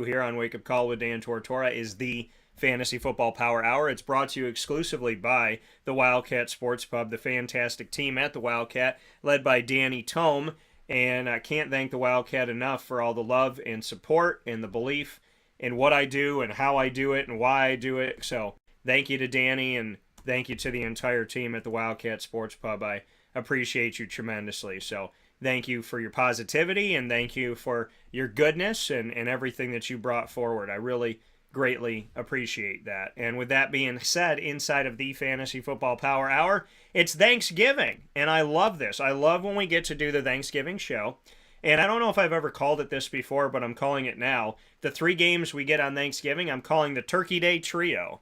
here on Wake Up Call with Dan Tortora is the Fantasy Football Power Hour. It's brought to you exclusively by the Wildcat Sports Pub, the fantastic team at the Wildcat, led by Danny Tome. And I can't thank the Wildcat enough for all the love and support and the belief in what I do and how I do it and why I do it. So thank you to Danny and thank you to the entire team at the Wildcat Sports Pub. I appreciate you tremendously. So thank you for your positivity and thank you for your goodness and everything that you brought forward. I really greatly appreciate that. And with that being said, inside of the Fantasy Football Power Hour, it's Thanksgiving. And I love this. I love when we get to do the Thanksgiving show. And I don't know if I've ever called it this before, but I'm calling it now. The 3 games we get on Thanksgiving, I'm calling the Turkey Day Trio.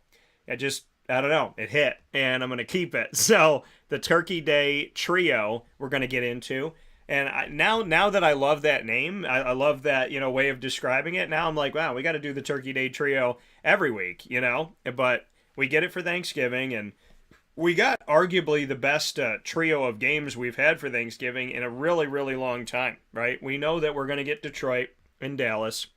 I don't know, it hit, and I'm going to keep it. So the Turkey Day Trio we're going to get into. And now that I love that name, I love that, way of describing it. Now I'm like, wow, we got to do the Turkey Day Trio every week, But we get it for Thanksgiving, and we got arguably the best trio of games we've had for Thanksgiving in a really, really long time, right? We know that we're going to get Detroit and Dallas.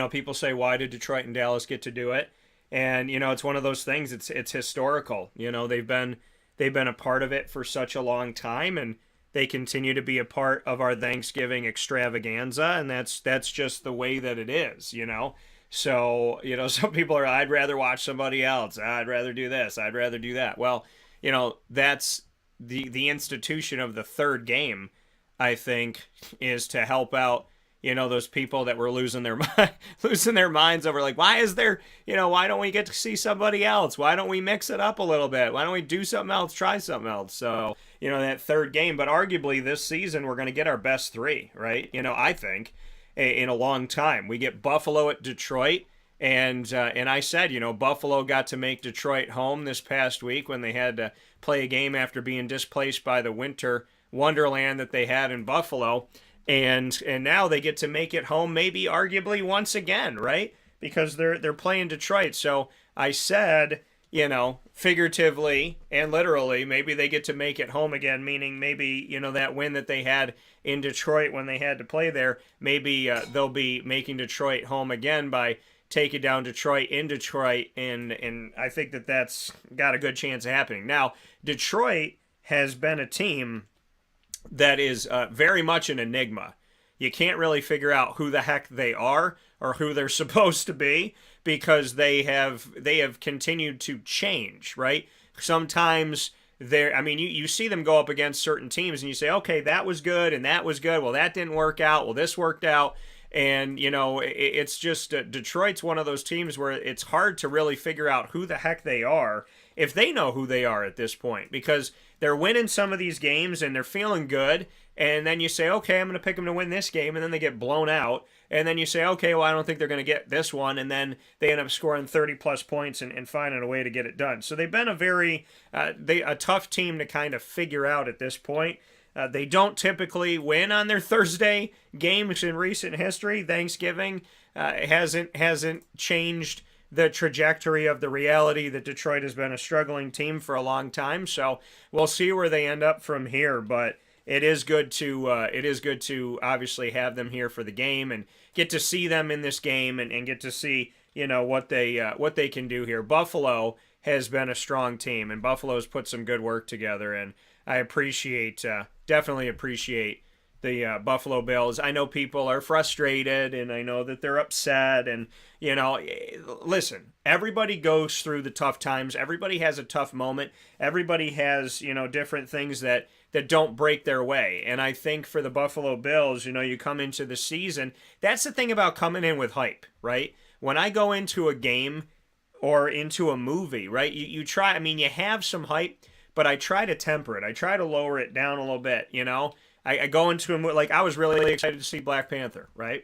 People say, why did Detroit and Dallas get to do it? And, it's one of those things, it's historical. They've been a part of it for such a long time, and they continue to be a part of our Thanksgiving extravaganza, and that's just the way that it is, So, some people are, I'd rather watch somebody else. I'd rather do this. I'd rather do that. Well, that's the institution of the third game, I think, is to help out, those people that were losing their minds over like, why don't we get to see somebody else? Why don't we mix it up a little bit? Why don't we do something else, try something else? So, that third game, but arguably this season we're going to get our best 3, right? I think in a long time. We get Buffalo at Detroit, and I said, Buffalo got to make Detroit home this past week when they had to play a game after being displaced by the winter wonderland that they had in Buffalo. And now they get to make it home, maybe arguably once again, right? Because they're playing Detroit. So I said, figuratively and literally, maybe they get to make it home again, meaning maybe, that win that they had in Detroit when they had to play there, maybe they'll be making Detroit home again by taking down Detroit in Detroit. And I think that's got a good chance of happening. Now, Detroit has been a team that is very much an enigma. You can't really figure out who the heck they are or who they're supposed to be because they have continued to change, right? Sometimes you see them go up against certain teams and you say, okay, that was good and that was good. Well, that didn't work out. Well, this worked out. And, it's just Detroit's one of those teams where it's hard to really figure out who the heck they are if they know who they are at this point because they're winning some of these games and they're feeling good. And then you say, okay, I'm going to pick them to win this game. And then they get blown out. And then you say, okay, well, I don't think they're going to get this one. And then they end up scoring 30-plus points and finding a way to get it done. So they've been a tough team to kind of figure out at this point. They don't typically win on their Thursday games in recent history. Thanksgiving hasn't changed the trajectory of the reality that Detroit has been a struggling team for a long time. So we'll see where they end up from here. But it is good to obviously have them here for the game and get to see them in this game and get to see what they can do here. Buffalo has been a strong team and Buffalo's put some good work together, and I definitely appreciate the Buffalo Bills. I know people are frustrated and I know that they're upset and, listen, everybody goes through the tough times. Everybody has a tough moment. Everybody has, different things that don't break their way. And I think for the Buffalo Bills, you come into the season, that's the thing about coming in with hype, right? When I go into a game or into a movie, right, you try, you have some hype, but I try to temper it. I try to lower it down a little bit, I go into a movie, like I was really excited to see Black Panther, right?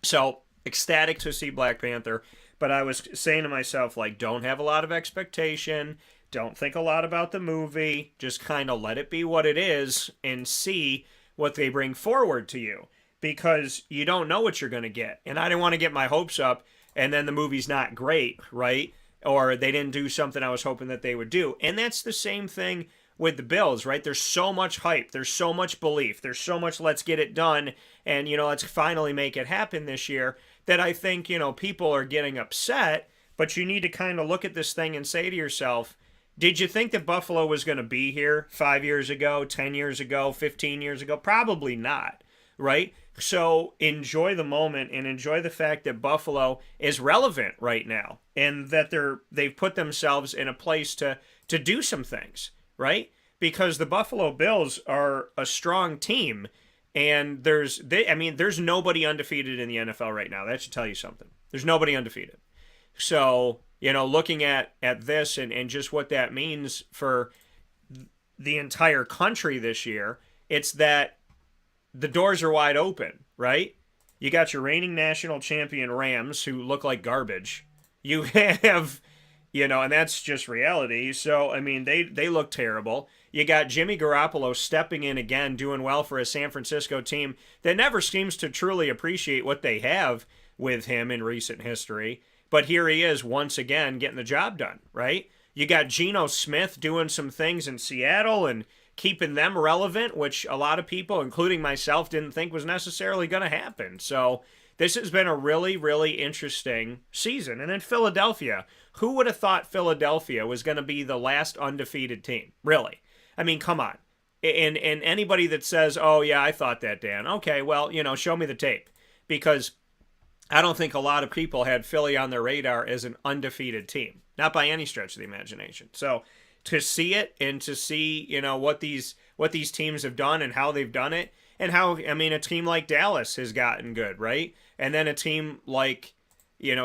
So ecstatic to see Black Panther, but I was saying to myself, like, don't have a lot of expectation, don't think a lot about the movie, just kind of let it be what it is and see what they bring forward to you because you don't know what you're going to get. And I didn't want to get my hopes up and then the movie's not great, right? Or they didn't do something I was hoping that they would do. And that's the same thing with the Bills, right? There's so much hype. There's so much belief. There's so much let's get it done and, let's finally make it happen this year that I think, people are getting upset, but you need to kind of look at this thing and say to yourself, did you think that Buffalo was going to be here 5 years ago, 10 years ago, 15 years ago? Probably not, right? So enjoy the moment and enjoy the fact that Buffalo is relevant right now and that they've put themselves in a place to do some things, right? Because the Buffalo Bills are a strong team, and there's nobody undefeated in the NFL right now. That should tell you something. There's nobody undefeated. So, looking at this and just what that means for the entire country this year, it's that the doors are wide open, right? You got your reigning national champion Rams, who look like garbage. You have, and that's just reality. So, they look terrible. You got Jimmy Garoppolo stepping in again, doing well for a San Francisco team that never seems to truly appreciate what they have with him in recent history. But here he is once again getting the job done, right? You got Geno Smith doing some things in Seattle and keeping them relevant, which a lot of people, including myself, didn't think was necessarily going to happen. So this has been a really, really interesting season. And then Philadelphia. Who would have thought Philadelphia was going to be the last undefeated team? Really? Come on. And anybody that says, oh, yeah, I thought that, Dan. Okay, well, show me the tape. Because I don't think a lot of people had Philly on their radar as an undefeated team. Not by any stretch of the imagination. So to see it and to see, what these teams have done and how they've done it, and how, a team like Dallas has gotten good, right? And then a team like,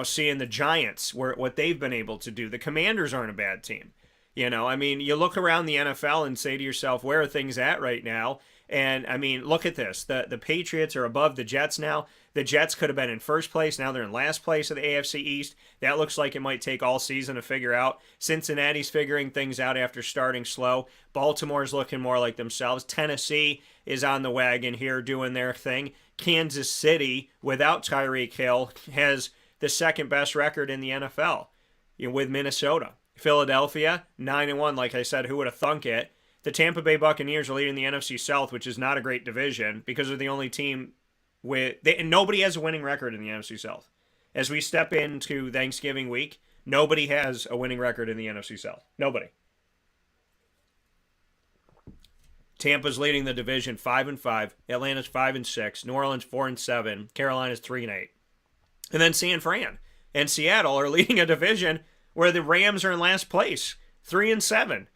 seeing the Giants, what they've been able to do. The Commanders aren't a bad team. You look around the NFL and say to yourself, where are things at right now? And, look at this. The Patriots are above the Jets now. The Jets could have been in first place. Now they're in last place of the AFC East. That looks like it might take all season to figure out. Cincinnati's figuring things out after starting slow. Baltimore's looking more like themselves. Tennessee is on the wagon here doing their thing. Kansas City, without Tyreek Hill, has the second best record in the NFL with Minnesota. Philadelphia, 9-1, like I said, who would have thunk it? The Tampa Bay Buccaneers are leading the NFC South, which is not a great division because they're the only team and nobody has a winning record in the NFC South. As we step into Thanksgiving week, nobody has a winning record in the NFC South. Nobody. Tampa's leading the division 5-5. Atlanta's 5-6. New Orleans 4-7. Carolina's 3-8. And then San Fran and Seattle are leading a division where the Rams are in last place, 3-7.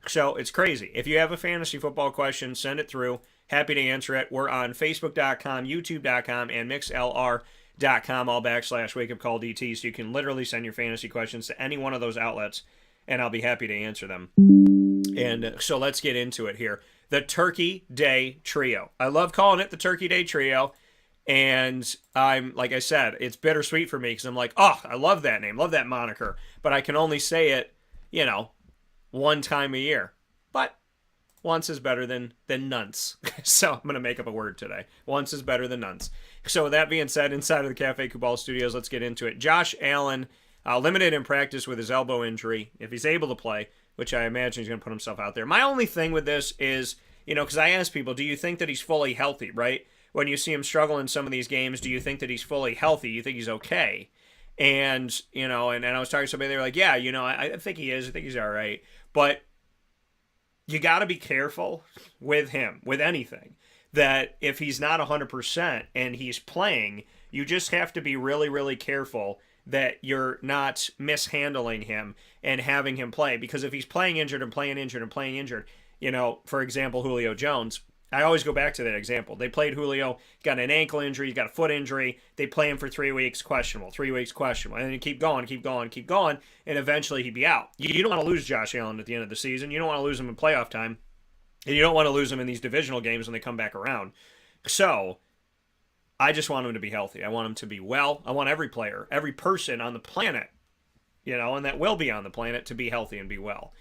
So it's crazy. If you have a fantasy football question, send it through. Happy to answer it. We're on Facebook.com, YouTube.com, and MixLR.com, all /WakeUpCallDT. So you can literally send your fantasy questions to any one of those outlets, and I'll be happy to answer them. And so let's get into it here. The Turkey Day Trio. I love calling it the Turkey Day Trio. And like I said, it's bittersweet for me because I'm like, oh, I love that name, love that moniker. But I can only say it, one time a year. But once is better than nonce. So I'm going to make up a word today. Once is better than nonce. So with that being said, inside of the Cafe Kubal Studios, let's get into it. Josh Allen, limited in practice with his elbow injury. If he's able to play, which I imagine he's going to put himself out there. My only thing with this is, because I ask people, do you think that he's fully healthy, right? When you see him struggle in some of these games, do you think that he's fully healthy? You think he's okay? And, and I was talking to somebody, they were like, yeah, I think he is. I think he's all right. But you got to be careful with him, with anything, that if he's not 100% and he's playing, you just have to be really, really careful that you're not mishandling him and having him play. Because if he's playing injured and playing injured and playing injured, for example, Julio Jones, I always go back to that example. They played Julio, got an ankle injury, got a foot injury. They play him for 3 weeks, questionable. 3 weeks, questionable. And then you keep going, and eventually he'd be out. You don't want to lose Josh Allen at the end of the season. You don't want to lose him in playoff time. And you don't want to lose him in these divisional games when they come back around. So I just want him to be healthy. I want him to be well. I want every player, every person on the planet, and that will be on the planet, to be healthy and be well.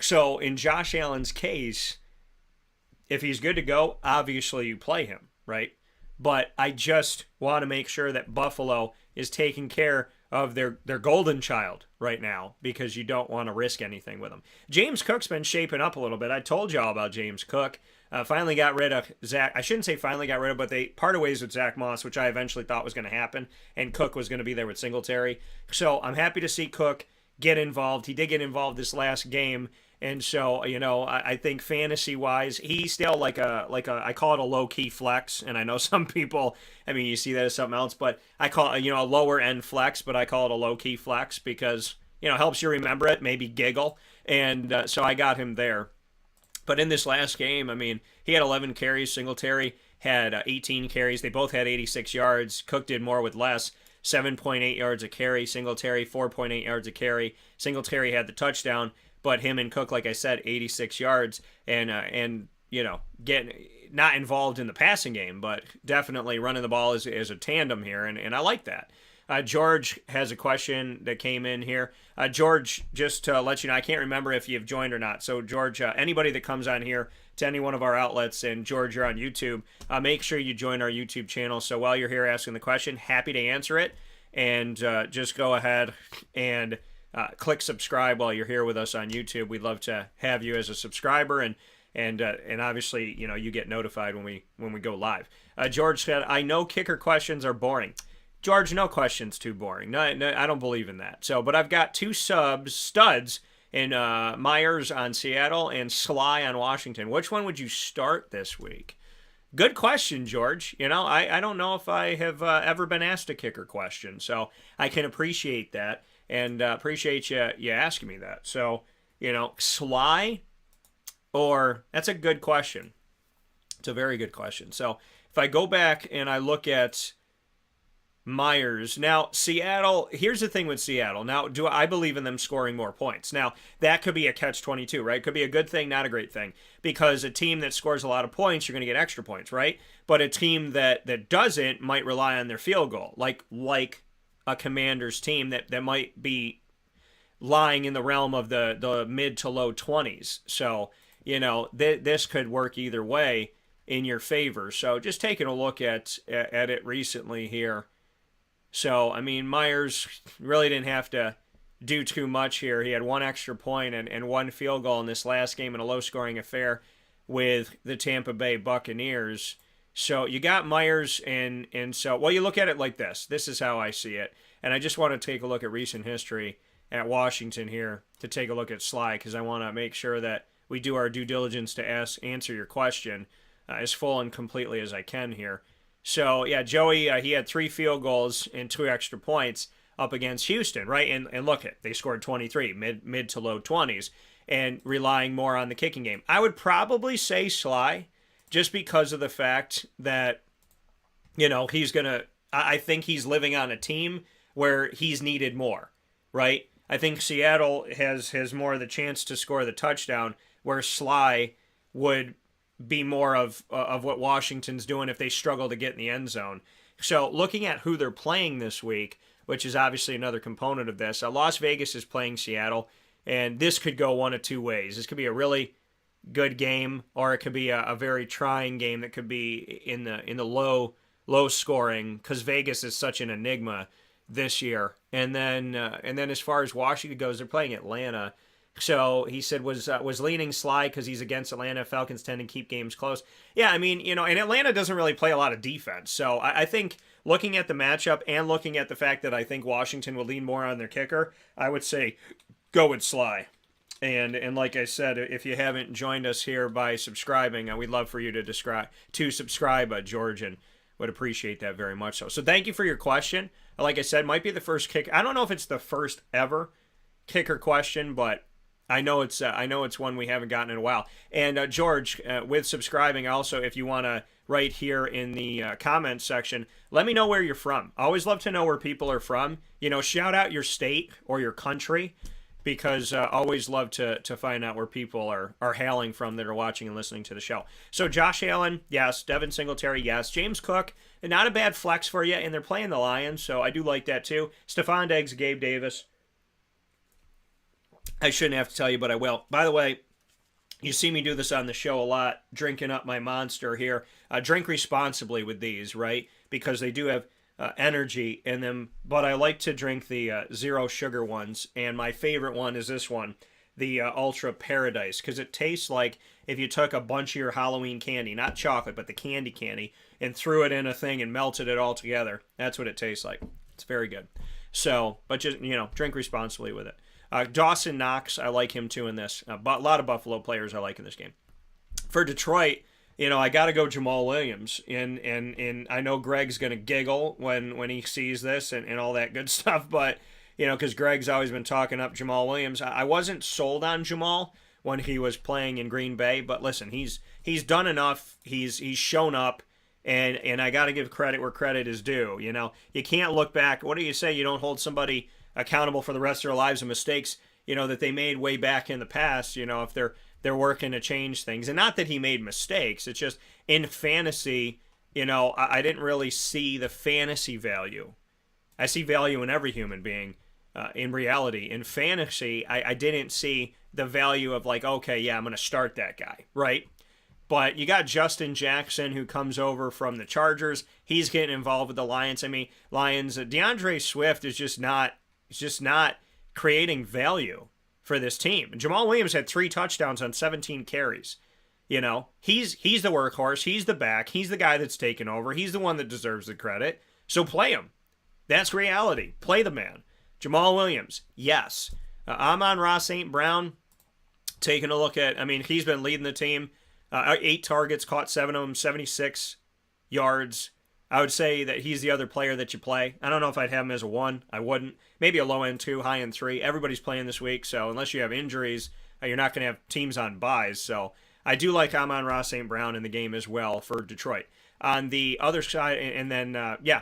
So in Josh Allen's case, if he's good to go, obviously you play him, right? But I just want to make sure that Buffalo is taking care of their golden child right now, because you don't want to risk anything with him. James Cook's been shaping up a little bit. I told you all about James Cook. Finally got rid of Zach. I shouldn't say finally got rid of, but they parted ways with Zach Moss, which I eventually thought was going to happen, and Cook was going to be there with Singletary. So I'm happy to see Cook get involved. He did get involved this last game. And so, I think fantasy-wise, he's still like a I call it a low-key flex. And I know some people, you see that as something else, but I call it, a lower-end flex, but I call it a low-key flex because, helps you remember it, maybe giggle. And so I got him there. But in this last game, he had 11 carries. Singletary had 18 carries. They both had 86 yards. Cook did more with less. 7.8 yards a carry. Singletary, 4.8 yards a carry. Singletary had the touchdown. But him and Cook, like I said, 86 yards and getting not involved in the passing game, but definitely running the ball as a tandem here, and I like that. George has a question that came in here. George, just to let you know, I can't remember if you've joined or not. So, George, anybody that comes on here to any one of our outlets, and George, you're on YouTube, make sure you join our YouTube channel. So while you're here asking the question, happy to answer it, and just go ahead and click subscribe while you're here with us on YouTube. We'd love to have you as a subscriber, and obviously, you get notified when we go live. George said, "I know kicker questions are boring." George, no question's too boring. No, I don't believe in that. So, but I've got two studs in Myers on Seattle and Sly on Washington. Which one would you start this week? Good question, George. I don't know if I have ever been asked a kicker question, so I can appreciate that. And appreciate you asking me that. So, Sly, or that's a good question. It's a very good question. So if I go back and I look at Myers, now Seattle, here's the thing with Seattle. Now, do I believe in them scoring more points? Now, that could be a catch-22, right? Could be a good thing, not a great thing. Because a team that scores a lot of points, you're going to get extra points, right? But a team that doesn't might rely on their field goal, like a Commanders team that might be lying in the realm of the mid to low 20s. So, this could work either way in your favor. So just taking a look at it recently here. So, Myers really didn't have to do too much here. He had one extra point and one field goal in this last game in a low-scoring affair with the Tampa Bay Buccaneers. So you got Myers, and so, well, you look at it like this. This is how I see it. And I just want to take a look at recent history at Washington here to take a look at Sly, because I want to make sure that we do our due diligence to answer your question as full and completely as I can here. So, yeah, Joey, he had 3 field goals and 2 extra points up against Houston, right? And look, they scored 23, mid to low 20s, and relying more on the kicking game. I would probably say Sly, just because of the fact that, I think he's living on a team where he's needed more, right? I think Seattle has more of the chance to score the touchdown, where Sly would be more of what Washington's doing if they struggle to get in the end zone. So looking at who they're playing this week, which is obviously another component of this, Las Vegas is playing Seattle, and this could go one of two ways. This could be a really good game, or it could be a very trying game that could be in the low scoring, because Vegas is such an enigma this year. And then as far as Washington goes, they're playing Atlanta. So he said was leaning Sly because he's against Atlanta. Falcons tend to keep games close. Yeah, and Atlanta doesn't really play a lot of defense. So I think looking at the matchup and looking at the fact that I think Washington will lean more on their kicker, I would say go with Sly. And like I said, if you haven't joined us here by subscribing, we'd love for you to subscribe, George, and would appreciate that very much. So thank you for your question. Like I said, might be the first kick. I don't know if it's the first ever kicker question, but I know it's one we haven't gotten in a while. And George, with subscribing, also, if you want to write here in the comments section, let me know where you're from. I always love to know where people are from. Shout out your state or your country, because I always love to find out where people are hailing from that are watching and listening to the show. So Josh Allen, yes. Devin Singletary, yes. James Cook, not a bad flex for you, and they're playing the Lions, so I do like that too. Stephon Diggs, Gabe Davis. I shouldn't have to tell you, but I will. By the way, you see me do this on the show a lot, drinking up my Monster here. Drink responsibly with these, right? Because they do have energy in them, but I like to drink the zero sugar ones, and my favorite one is this one. the Ultra Paradise, because it tastes like if you took a bunch of your Halloween candy, not chocolate, but the candy, and threw it in a thing and melted it all together. That's what it tastes like. It's very good. So, but just, drink responsibly with it. Dawson Knox, I like him too in this. But a lot of Buffalo players I like in this game. For Detroit, I got to go Jamal Williams. And I know Greg's going to giggle when he sees this and all that good stuff. But, because Greg's always been talking up Jamal Williams. I wasn't sold on Jamal when he was playing in Green Bay. But listen, he's done enough. He's shown up. And I got to give credit where credit is due. You can't look back. What do you say? You don't hold somebody accountable for the rest of their lives and mistakes, that they made way back in the past, if they're working to change things. And not that he made mistakes. It's just in fantasy, I didn't really see the fantasy value. I see value in every human being. In reality, in fantasy, I didn't see the value of like, okay, yeah, I'm going to start that guy, right? But you got Justin Jackson, who comes over from the Chargers. He's getting involved with the Lions. Lions. DeAndre Swift is just not creating value for this team. Jamal Williams had 3 touchdowns on 17 carries. He's the workhorse. He's the back. He's the guy that's taken over. He's the one that deserves the credit. So play him. That's reality. Play the man. Jamal Williams, yes. Amon-Ra St. Brown, taking a look at, he's been leading the team. 8 targets, caught 7 of them, 76 yards. I would say that he's the other player that you play. I don't know if I'd have him as a 1. I wouldn't. Maybe a low end 2, high end 3. Everybody's playing this week, so unless you have injuries, you're not going to have teams on buys. So I do like Amon-Ra St. Brown in the game as well for Detroit. On the other side, and then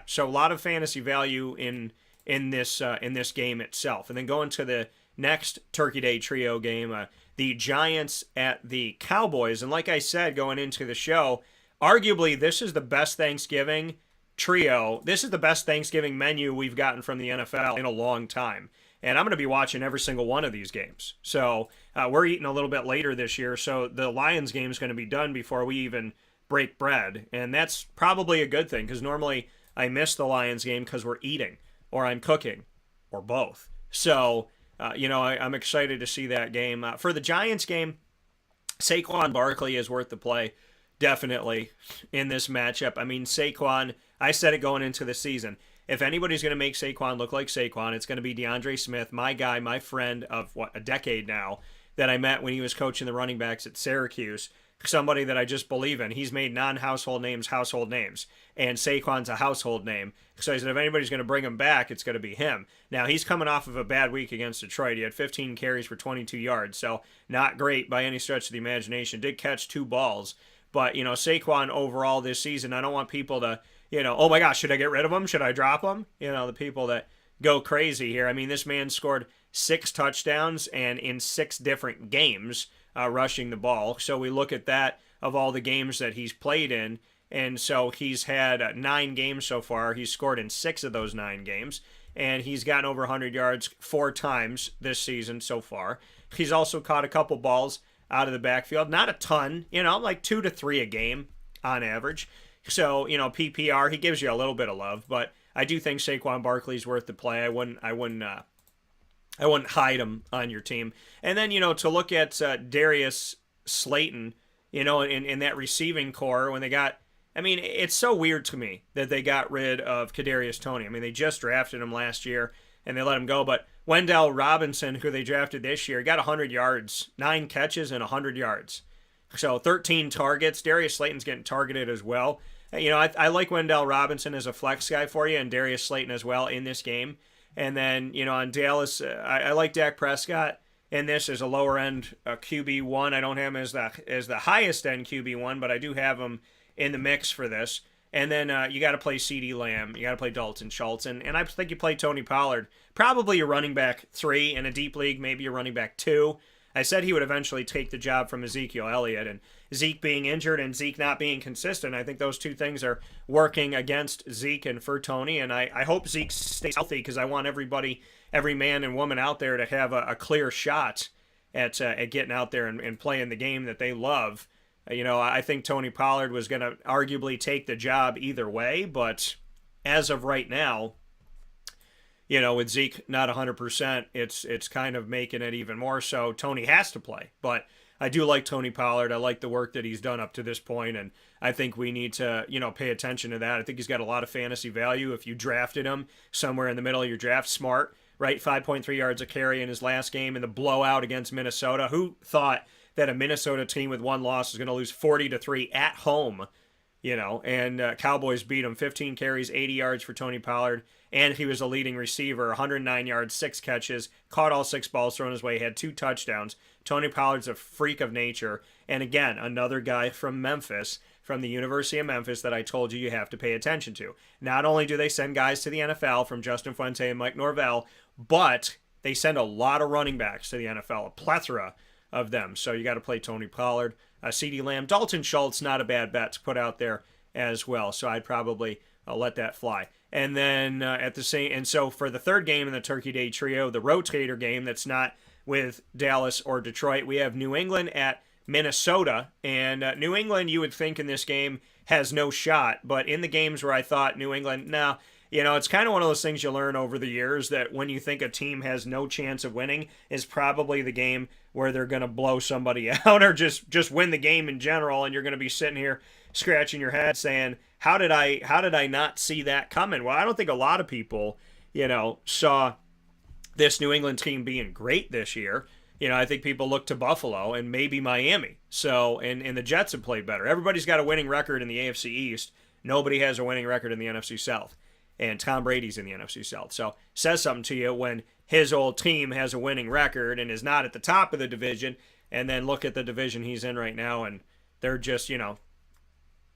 so a lot of fantasy value in this game itself. And then going to the next Turkey Day Trio game, the Giants at the Cowboys. And like I said, going into the show, arguably this is the best Thanksgiving trio. This is the best Thanksgiving menu we've gotten from the NFL in a long time. And I'm going to be watching every single one of these games. So we're eating a little bit later this year. So the Lions game is going to be done before we even break bread. And that's probably a good thing, because normally I miss the Lions game because we're eating or I'm cooking or both. So I'm excited to see that game. For the Giants game, Saquon Barkley is worth the play, definitely, in this matchup. Saquon, I said it going into the season. If anybody's going to make Saquon look like Saquon, it's going to be DeAndre Smith, my guy, my friend of, a decade now, that I met when he was coaching the running backs at Syracuse. Somebody that I just believe in. He's made non-household names household names, and Saquon's a household name. So I said, if anybody's going to bring him back, it's going to be him. Now, he's coming off of a bad week against Detroit. He had 15 carries for 22 yards, so not great by any stretch of the imagination. Did catch 2 balls, but, Saquon overall this season, I don't want people to, oh my gosh, should I get rid of him? Should I drop him? The people that go crazy here. This man scored 6 touchdowns and in 6 different games. Rushing the ball. So we look at that of all the games that he's played in. And so he's had 9 games so far. He's scored in 6 of those 9 games. And he's gotten over 100 yards 4 times this season so far. He's also caught a couple balls out of the backfield. Not a ton, like 2 to 3 a game on average. So, PPR, he gives you a little bit of love. But I do think Saquon Barkley's worth the play. I wouldn't hide him on your team. And then, to look at Darius Slayton, in that receiving core when they got, it's so weird to me that they got rid of Kadarius Toney. They just drafted him last year and they let him go. But Wendell Robinson, who they drafted this year, got 100 yards, 9 catches and 100 yards. So 13 targets. Darius Slayton's getting targeted as well. I like Wendell Robinson as a flex guy for you, and Darius Slayton as well in this game. And then, on Dallas, I like Dak Prescott in this as a lower-end QB1. I don't have him as the highest-end QB1, but I do have him in the mix for this. And then you got to play CeeDee Lamb. You got to play Dalton Schultz. And I think you play Tony Pollard. Probably your running back 3 in a deep league, maybe your running back 2. I said he would eventually take the job from Ezekiel Elliott, and Zeke being injured and Zeke not being consistent, I think those two things are working against Zeke and for Tony, and I hope Zeke stays healthy because I want every man and woman out there to have a clear shot at getting out there and playing the game that they love. I think Tony Pollard was going to arguably take the job either way, but as of right now, with Zeke not 100%, it's kind of making it even more so. Tony has to play, but I do like Tony Pollard. I like the work that he's done up to this point, and I think we need to, pay attention to that. I think he's got a lot of fantasy value if you drafted him somewhere in the middle of your draft. Smart, right? 5.3 yards a carry in his last game in the blowout against Minnesota. Who thought that a Minnesota team with one loss is going to lose 40-3 at home? And Cowboys beat him 15 carries, 80 yards for Tony Pollard, and he was a leading receiver, 109 yards, 6 catches, caught all 6 balls thrown his way, had 2 touchdowns. Tony Pollard's a freak of nature, and again, another guy from Memphis, from the University of Memphis that I told you have to pay attention to. Not only do they send guys to the NFL from Justin Fuente and Mike Norvell, but they send a lot of running backs to the NFL, a plethora of them. So you got to play Tony Pollard. CeeDee Lamb, Dalton Schultz, not a bad bet to put out there as well. So I'd probably let that fly. And then so for the third game in the Turkey Day Trio, the rotator game that's not with Dallas or Detroit, we have New England at Minnesota. And New England, you would think in this game, has no shot. But in the games where I thought New England, it's kind of one of those things you learn over the years that when you think a team has no chance of winning is probably the game where they're going to blow somebody out or just win the game in general, and you're going to be sitting here scratching your head saying, how did I not see that coming? Well, I don't think a lot of people, saw this New England team being great this year. I think people look to Buffalo and maybe Miami. So, and the Jets have played better. Everybody's got a winning record in the AFC East. Nobody has a winning record in the NFC South. And Tom Brady's in the NFC South. So says something to you when his old team has a winning record and is not at the top of the division, and then look at the division he's in right now, and they're just,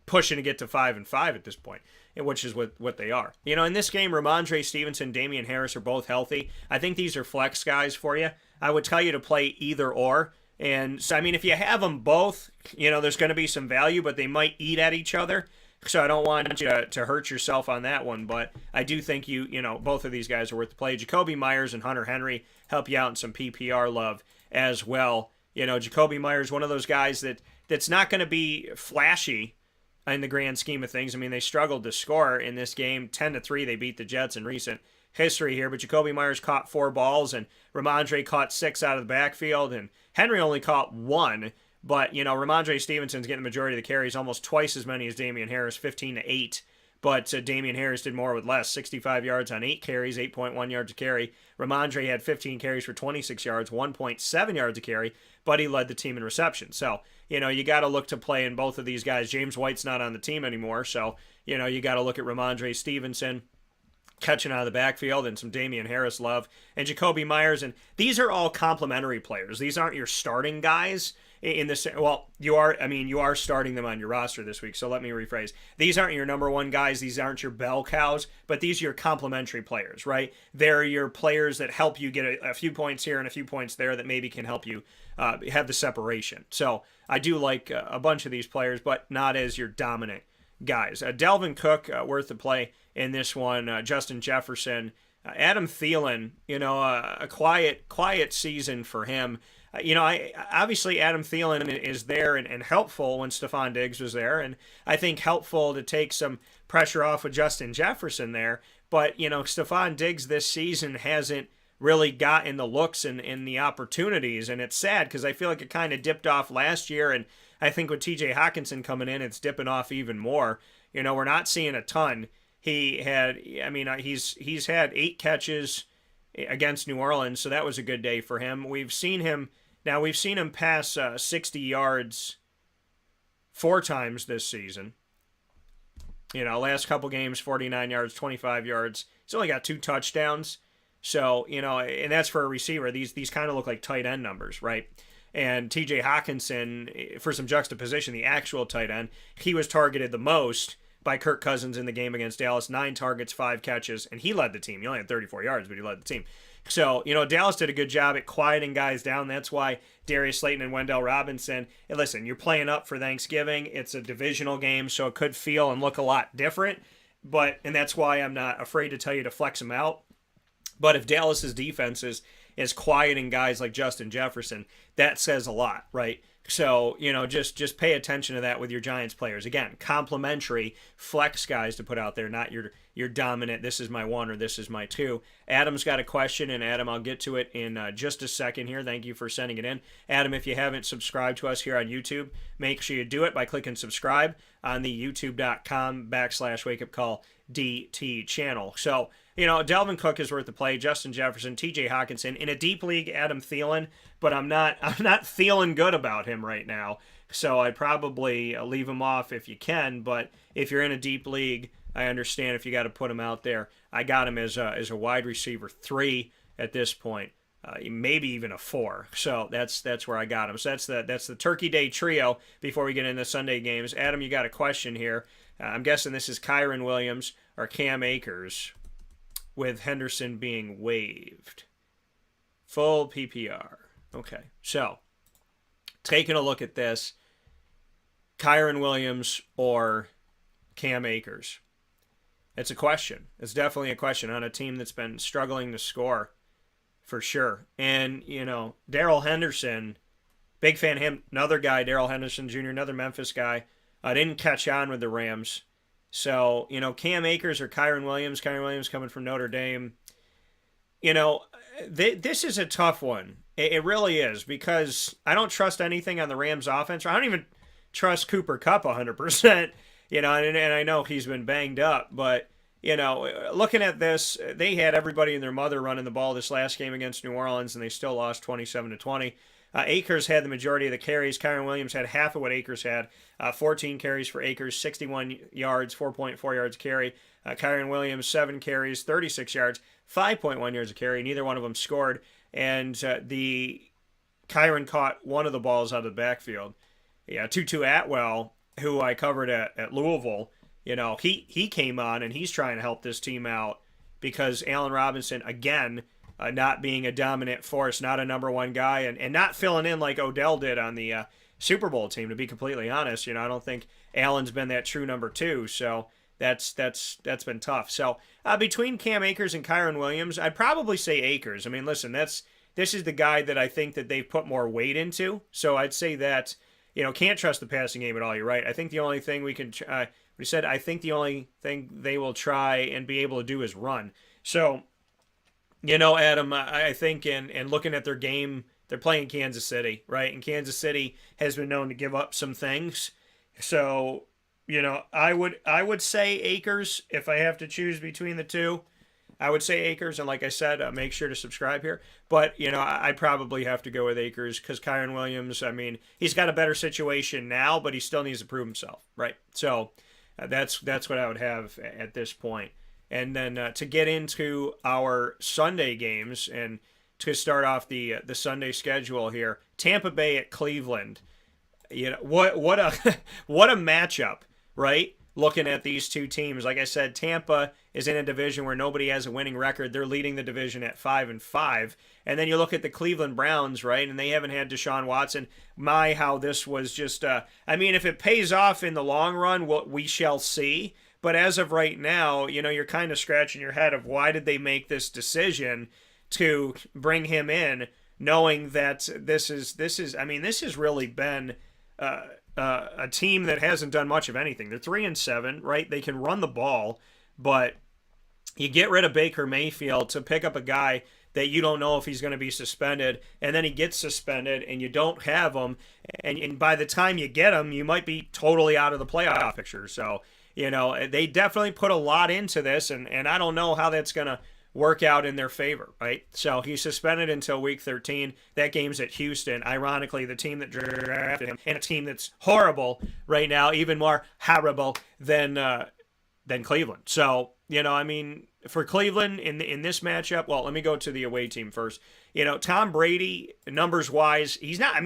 pushing to get to 5-5 at this point, which is what they are. In this game, Ramondre Stevenson, Damian Harris are both healthy. I think these are flex guys for you. I would tell you to play either or. And so, if you have them both, there's going to be some value, but they might eat at each other. So I don't want you to hurt yourself on that one, but I do think both of these guys are worth the play. Jacoby Myers and Hunter Henry help you out in some PPR love as well. Jacoby Myers, one of those guys that's not going to be flashy in the grand scheme of things. They struggled to score in this game. 10-3, they beat the Jets in recent history here, but Jacoby Myers caught 4 balls, and Ramondre caught 6 out of the backfield, and Henry only caught 1. But, Ramondre Stevenson's getting the majority of the carries, almost twice as many as Damian Harris, 15-8. But Damian Harris did more with less, 65 yards on 8 carries, 8.1 yards a carry. Ramondre had 15 carries for 26 yards, 1.7 yards a carry, but he led the team in reception. So, you got to look to play in both of these guys. James White's not on the team anymore, so, you got to look at Ramondre Stevenson catching out of the backfield and some Damian Harris love and Jacoby Myers. And these are all complementary players. These aren't your starting guys. In this, well, you are starting them on your roster this week, so let me rephrase. These aren't your number one guys, these aren't your bell cows, but these are your complementary players, right? They're your players that help you get a few points here and a few points there that maybe can help you have the separation. So I do like a bunch of these players, but not as your dominant guys. Delvin Cook, worth the play in this one. Justin Jefferson, Adam Thielen, a quiet season for him. Obviously Adam Thielen is there and helpful when Stephon Diggs was there, and I think helpful to take some pressure off of Justin Jefferson there. But, Stephon Diggs this season hasn't really gotten the looks and the opportunities, and it's sad because I feel like it kind of dipped off last year, and I think with TJ Hawkinson coming in, it's dipping off even more. We're not seeing a ton. He's had 8 catches against New Orleans, so that was a good day for him. We've seen him pass 60 yards 4 times this season. Last couple games, 49 yards, 25 yards. He's only got 2 touchdowns. So, and that's for a receiver. These kind of look like tight end numbers, right? And TJ Hawkinson, for some juxtaposition, the actual tight end, he was targeted the most by Kirk Cousins in the game against Dallas. 9 targets, 5 catches, and he led the team. He only had 34 yards, but he led the team. So, Dallas did a good job at quieting guys down. That's why Darius Slayton and Wendell Robinson, and listen, you're playing up for Thanksgiving. It's a divisional game, so it could feel and look a lot different. And that's why I'm not afraid to tell you to flex them out. But if Dallas's defense is quieting guys like Justin Jefferson, that says a lot, right? So, just pay attention to that with your Giants players. Again, complimentary flex guys to put out there, not your dominant, this is my one or this is my two. Adam's got a question, and Adam, I'll get to it in just a second here. Thank you for sending it in. Adam, if you haven't subscribed to us here on YouTube, make sure you do it by clicking subscribe on the youtube.com/wakeupcalldt channel. So, Dalvin Cook is worth the play. Justin Jefferson, TJ Hawkinson. In a deep league, Adam Thielen, but I'm not feeling good about him right now. So I'd probably leave him off if you can, but if you're in a deep league, I understand if you got to put him out there. I got him as a wide receiver 3 at this point, maybe even a 4. So that's where I got him. So that's the Turkey Day trio before we get into Sunday games. Adam, you got a question here. I'm guessing this is Kyren Williams or Cam Akers, with Henderson being waived. Full PPR. Okay, so taking a look at this, Kyren Williams or Cam Akers. It's a question. It's definitely a question on a team that's been struggling to score for sure. And, Darrell Henderson, big fan of him. Another guy, Darrell Henderson Jr., another Memphis guy, didn't catch on with the Rams. So, Cam Akers or Kyren Williams coming from Notre Dame. This is a tough one. It really is, because I don't trust anything on the Rams offense. I don't even trust Cooper Kupp 100%, and I know he's been banged up, but, looking at this, they had everybody and their mother running the ball this last game against New Orleans, and they still lost 27-20. Akers had the majority of the carries. Kyren Williams had half of what Akers had. 14 carries for Akers, 61 yards, 4.4 yards a carry. Kyren Williams, 7 carries, 36 yards, 5.1 yards a carry. Neither one of them scored. And Kyren caught one of the balls out of the backfield. Yeah, Tutu Atwell, who I covered at Louisville, he came on and he's trying to help this team out because Allen Robinson, again, not being a dominant force, not a number one guy, and not filling in like Odell did on the Super Bowl team, to be completely honest. I don't think Allen's been that true number 2, so that's been tough. So between Cam Akers and Kyren Williams, I'd probably say Akers. I mean, listen, this is the guy that I think that they've put more weight into, so I'd say that, can't trust the passing game at all. You're right. I think the only thing I think the only thing they will try and be able to do is run. So, Adam, I think in looking at their game, they're playing Kansas City, right? And Kansas City has been known to give up some things. So, I would say Akers if I have to choose between the two. I would say Akers, and like I said, make sure to subscribe here. But, I probably have to go with Akers because Kyren Williams, I mean, he's got a better situation now, but he still needs to prove himself, right? So that's what I would have at this point. And then to get into our Sunday games and to start off the Sunday schedule here, Tampa Bay at Cleveland. What a what a matchup, right? Looking at these two teams, like I said, Tampa is in a division where nobody has a winning record. They're leading the division at 5-5. And then you look at the Cleveland Browns, right? And they haven't had Deshaun Watson. How this was just, if it pays off in the long run, we shall see. But as of right now, you're kind of scratching your head of why did they make this decision to bring him in, knowing that this has really been a team that hasn't done much of anything. They're 3-7, right? They can run the ball, but you get rid of Baker Mayfield to pick up a guy that you don't know if he's going to be suspended, and then he gets suspended, and you don't have him, and by the time you get him, you might be totally out of the playoff picture. So, they definitely put a lot into this, and I don't know how that's going to work out in their favor, right? So he's suspended until week 13. That game's at Houston. Ironically, the team that drafted him, and a team that's horrible right now, even more horrible than Cleveland. So, for Cleveland in this matchup, well, let me go to the away team first. Tom Brady, numbers-wise, he's not,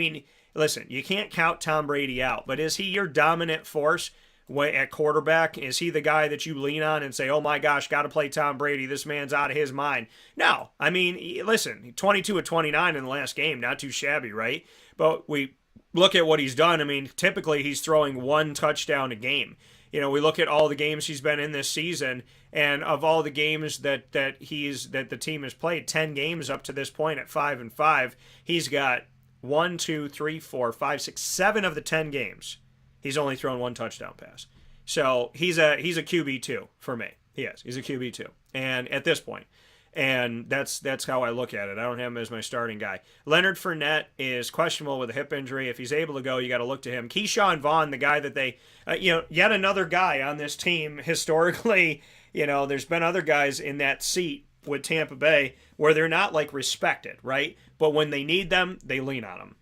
listen, you can't count Tom Brady out, but is he your dominant force at quarterback? Is he the guy that you lean on and say, oh my gosh, got to play Tom Brady, this man's out of his mind? No. Listen, 22 of 29 in the last game, not too shabby, right? But we look at what he's done. Typically he's throwing 1 touchdown a game. We look at all the games he's been in this season, and of all the games that the team has played, 10 games up to this point at 5-5, he's got 1, 2, 3, 4, 5, 6, 7 of the 10 games, he's only thrown one touchdown pass. So he's a QB2 for me. He is. He's a QB2. And at this point. And that's how I look at it. I don't have him as my starting guy. Leonard Fournette is questionable with a hip injury. If he's able to go, you got to look to him. Keyshawn Vaughn, the guy that they, yet another guy on this team historically, there's been other guys in that seat with Tampa Bay where they're not like respected, right? But when they need them, they lean on them.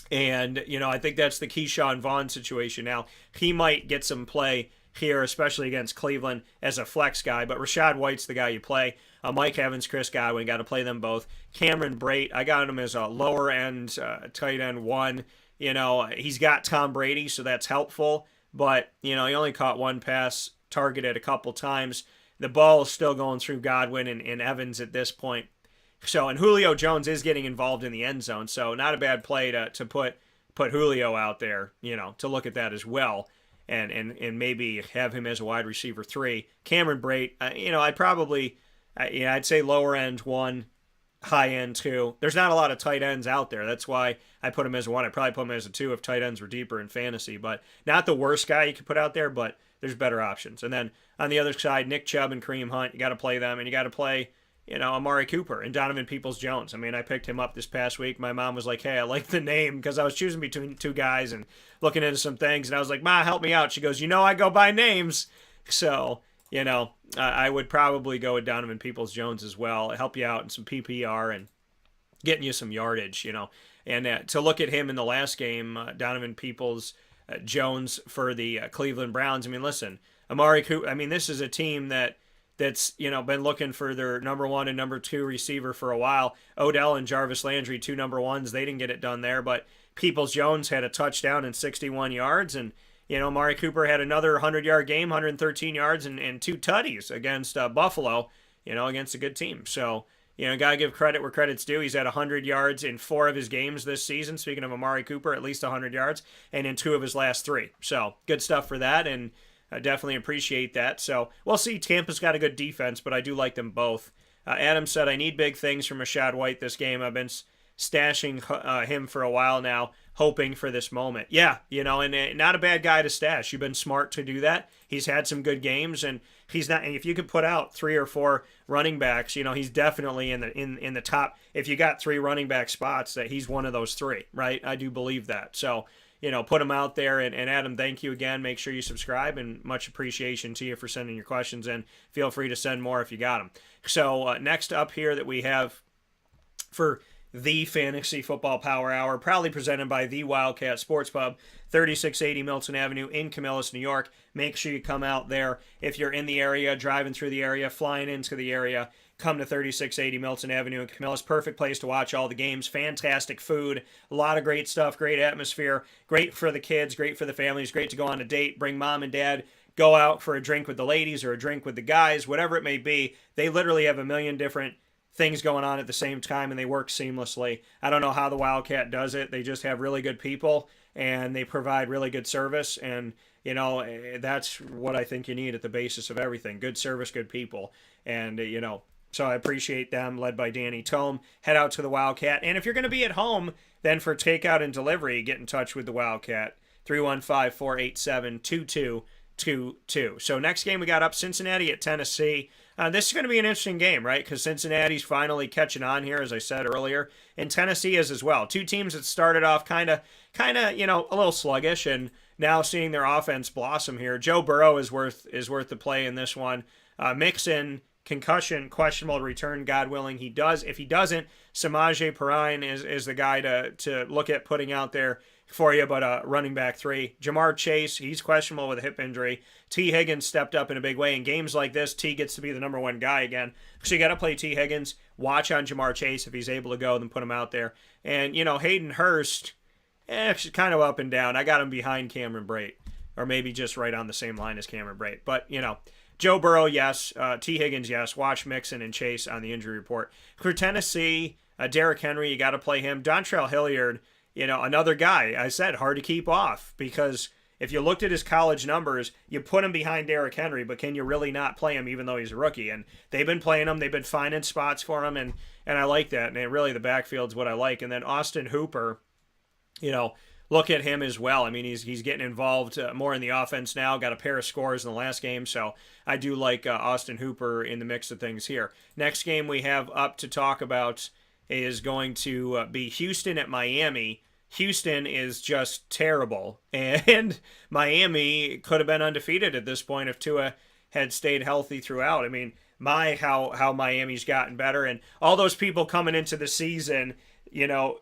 And, I think that's the Keyshawn Vaughn situation now. He might get some play here, especially against Cleveland as a flex guy, but Rachaad White's the guy you play. Mike Evans, Chris Godwin, got to play them both. Cameron Brate, I got him as a lower end tight end 1. He's got Tom Brady, so that's helpful, but, he only caught one pass, targeted a couple times. The ball is still going through Godwin and Evans at this point. So, and Julio Jones is getting involved in the end zone, so not a bad play to put Julio out there, to look at that as well. And maybe have him as a wide receiver 3. Cameron Brate, I'd say lower end 1, high end 2. There's not a lot of tight ends out there. That's why I put him as 1. I'd probably put him as a 2 if tight ends were deeper in fantasy. But not the worst guy you could put out there, but there's better options. And then on the other side, Nick Chubb and Kareem Hunt, you got to play them. And you got to play, Amari Cooper and Donovan Peoples-Jones. I picked him up this past week. My mom was like, hey, I like the name, because I was choosing between two guys and looking into some things. And I was like, Ma, help me out. She goes, I go by names. So, I would probably go with Donovan Peoples-Jones as well. Help you out in some PPR and getting you some yardage, And to look at him in the last game, Donovan Peoples-Jones for the Cleveland Browns. Listen, Amari Cooper, this is a team that's been looking for their number 1 and number 2 receiver for a while. Odell and Jarvis Landry, 2 number 1s. They didn't get it done there, but Peoples-Jones had a touchdown and 61 yards, and Amari Cooper had another 100-yard game, 113 yards and 2 tutties against Buffalo, against a good team. So, got to give credit where credit's due. He's had 100 yards in 4 of his games this season. Speaking of Amari Cooper, at least 100 yards, and in 2 of his last 3. So, good stuff for that, and I definitely appreciate that. So we'll see. Tampa's got a good defense, but I do like them both. Adam said, I need big things from Rachaad White this game. I've been stashing him for a while now, hoping for this moment. Yeah, and not a bad guy to stash. You've been smart to do that. He's had some good games, and he's not. And if you could put out 3 or 4 running backs, he's definitely in the top. If you got 3 running back spots, that he's one of those 3, right? I do believe that. So, put them out there. And Adam, thank you again. Make sure you subscribe, and much appreciation to you for sending your questions in. Feel free to send more if you got them. So next up here that we have for the Fantasy Football Power Hour, proudly presented by the Wildcat Sports Pub, 3680 Milton Avenue in Camillus, New York. Make sure you come out there. If you're in the area, driving through the area, flying into the area, come to 3680 Milton Avenue in Camillus. Perfect place to watch all the games. Fantastic food. A lot of great stuff. Great atmosphere. Great for the kids. Great for the families. Great to go on a date. Bring mom and dad. Go out for a drink with the ladies or a drink with the guys. Whatever it may be. They literally have a million different things going on at the same time, and they work seamlessly. I don't know how the Wildcat does it. They just have really good people, and they provide really good service. And, that's what I think you need at the basis of everything. Good service, good people. And, so I appreciate them, led by Danny Tome. Head out to the Wildcat. And if you're going to be at home, then for takeout and delivery, get in touch with the Wildcat. 315-487-2222. So next game we got up Cincinnati at Tennessee. This is going to be an interesting game, right? Because Cincinnati's finally catching on here, as I said earlier. And Tennessee is as well. 2 teams that started off kind of, a little sluggish, and now seeing their offense blossom here. Joe Burrow is worth the play in this one. Mixon, concussion, questionable return, God willing he does. If he doesn't, Samaje Perine is the guy to look at putting out there for you, but running back 3. Jamar Chase, he's questionable with a hip injury. T. Higgins stepped up in a big way. In games like this, T gets to be the number 1 guy again. So you got to play T. Higgins. Watch on Jamar Chase. If he's able to go, then put him out there. And, Hayden Hurst, kind of up and down. I got him behind Cameron Brate, or maybe just right on the same line as Cameron Brate. But, Joe Burrow, yes. T. Higgins, yes. Watch Mixon and Chase on the injury report. For Tennessee, Derrick Henry, you got to play him. Dontrell Hilliard, another guy, I said, hard to keep off, because if you looked at his college numbers, you put him behind Derrick Henry, but can you really not play him even though he's a rookie? And they've been playing him. They've been finding spots for him, and I like that. And really the backfield's what I like. And then Austin Hooper, you know, look at him as well. I mean, he's getting involved more in the offense now. Got a pair of scores in the last game, so I do like Austin Hooper in the mix of things here. Next game we have up to talk about is going to be Houston at Miami. Houston is just terrible, and Miami could have been undefeated at this point if Tua had stayed healthy throughout. I mean, how Miami's gotten better, and all those people coming into the season, you know,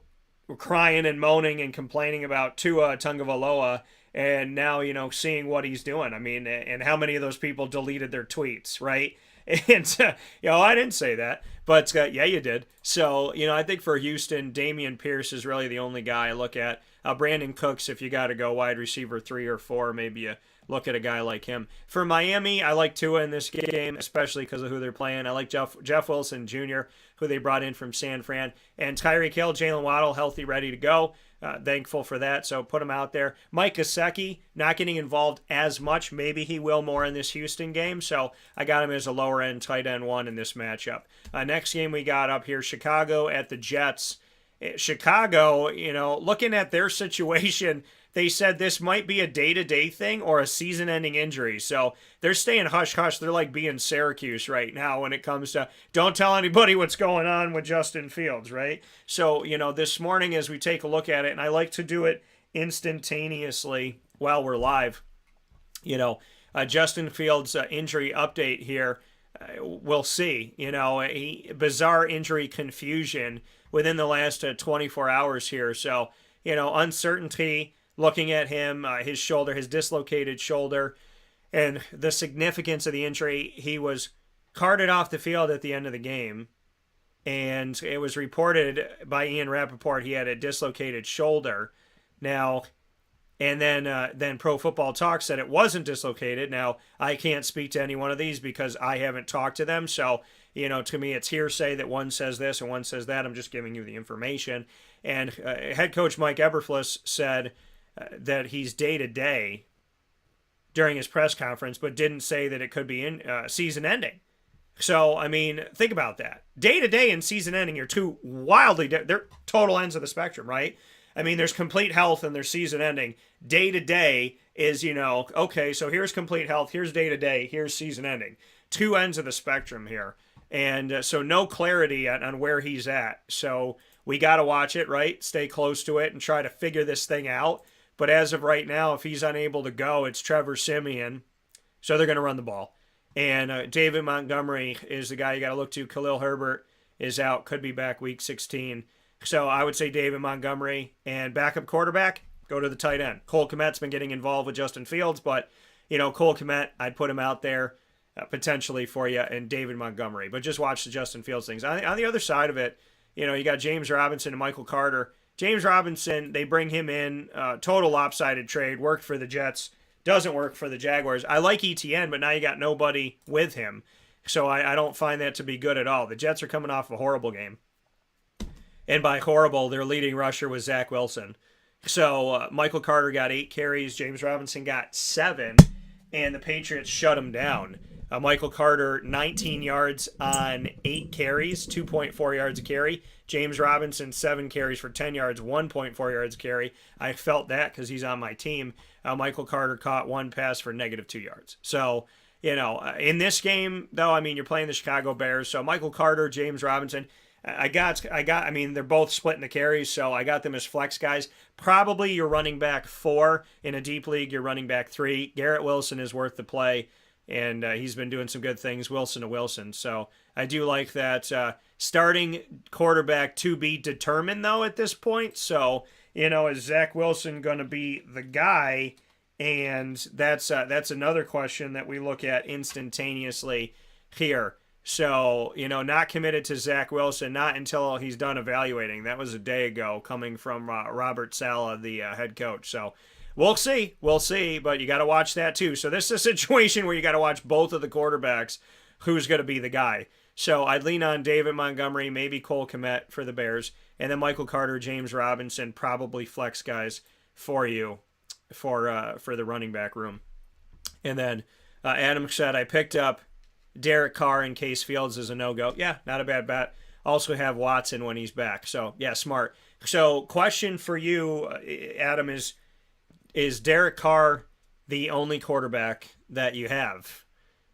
crying and moaning and complaining about Tua Tagovailoa, and now, you know, seeing what he's doing. I mean, and how many of those people deleted their tweets, right? And, you know, I didn't say that, but yeah, you did. So, you know, I think for Houston, Dameon Pierce is really the only guy I look at. Brandon Cooks, if you got to go wide receiver 3 or 4, maybe you look at a guy like him. For Miami, I like Tua in this game, especially because of who they're playing. I like Jeff Wilson Jr., who they brought in from San Fran. And Tyreek Hill, Jalen Waddle, healthy, ready to go. Thankful for that, so put him out there. Mike Gesicki, not getting involved as much. Maybe he will more in this Houston game, so I got him as a lower-end tight end 1 in this matchup. Next game we got up here, Chicago at the Jets. Chicago, you know, looking at their situation, they said this might be a day-to-day thing or a season-ending injury. So they're staying hush-hush. They're like being Syracuse right now when it comes to don't tell anybody what's going on with Justin Fields, right? So, you know, this morning as we take a look at it, and I like to do it instantaneously while we're live, you know, Justin Fields' injury update here, we'll see. You know, bizarre injury confusion within the last 24 hours here. So, you know, uncertainty. Looking at him, his shoulder, his dislocated shoulder, and the significance of the injury, he was carted off the field at the end of the game, and it was reported by Ian Rappaport he had a dislocated shoulder. Now, and then Pro Football Talk said it wasn't dislocated. Now, I can't speak to any one of these because I haven't talked to them, so, you know, to me it's hearsay that one says this and one says that. I'm just giving you the information. And head coach Mike Eberflus said that he's day-to-day during his press conference, but didn't say that it could be season-ending. So, I mean, think about that. Day-to-day and season-ending are two wildly they're total ends of the spectrum, right? I mean, there's complete health and there's season-ending. Day-to-day is, you know, okay, so here's complete health, here's day-to-day, here's season-ending. Two ends of the spectrum here. And so no clarity on where he's at. So we got to watch it, right? Stay close to it and try to figure this thing out. But as of right now, if he's unable to go, it's Trevor Siemian. So they're going to run the ball. And David Montgomery is the guy you got to look to. Khalil Herbert is out, could be back week 16. So I would say David Montgomery. And backup quarterback, go to the tight end. Cole Kmet's been getting involved with Justin Fields, but, you know, Cole Kmet, I'd put him out there potentially for you, and David Montgomery. But just watch the Justin Fields things. On the other side of it, you know, you got James Robinson and Michael Carter. James Robinson, they bring him in, total lopsided trade, worked for the Jets, doesn't work for the Jaguars. I like ETN, but now you got nobody with him. So I don't find that to be good at all. The Jets are coming off a horrible game. And by horrible, their leading rusher was Zach Wilson. So Michael Carter got 8 carries, James Robinson got 7, and the Patriots shut him down. Michael Carter, 19 yards on 8 carries, 2.4 yards a carry. James Robinson, 7 carries for 10 yards, 1.4 yards a carry. I felt that because he's on my team. Michael Carter caught 1 pass for -2 yards. So, you know, in this game, though, I mean, you're playing the Chicago Bears. So Michael Carter, James Robinson, I mean, they're both splitting the carries, so I got them as flex guys. Probably your running back 4 in a deep league, your running back 3. Garrett Wilson is worth the play. And he's been doing some good things, Wilson to Wilson. So I do like that. Starting quarterback to be determined, though, at this point. So, you know, is Zach Wilson going to be the guy? And that's another question that we look at instantaneously here. So, you know, not committed to Zach Wilson, not until he's done evaluating. That was a day ago coming from Robert Saleh, the head coach. So, we'll see, but you got to watch that too. So this is a situation where you got to watch both of the quarterbacks, who's going to be the guy. So I'd lean on David Montgomery, maybe Cole Kmet for the Bears, and then Michael Carter, James Robinson, probably flex guys for you for the running back room. And then Adam said, I picked up Derek Carr in case Fields is a no-go. Yeah, not a bad bet. also have Watson when he's back. So, yeah, smart. So, question for you, Adam, is Derek Carr the only quarterback that you have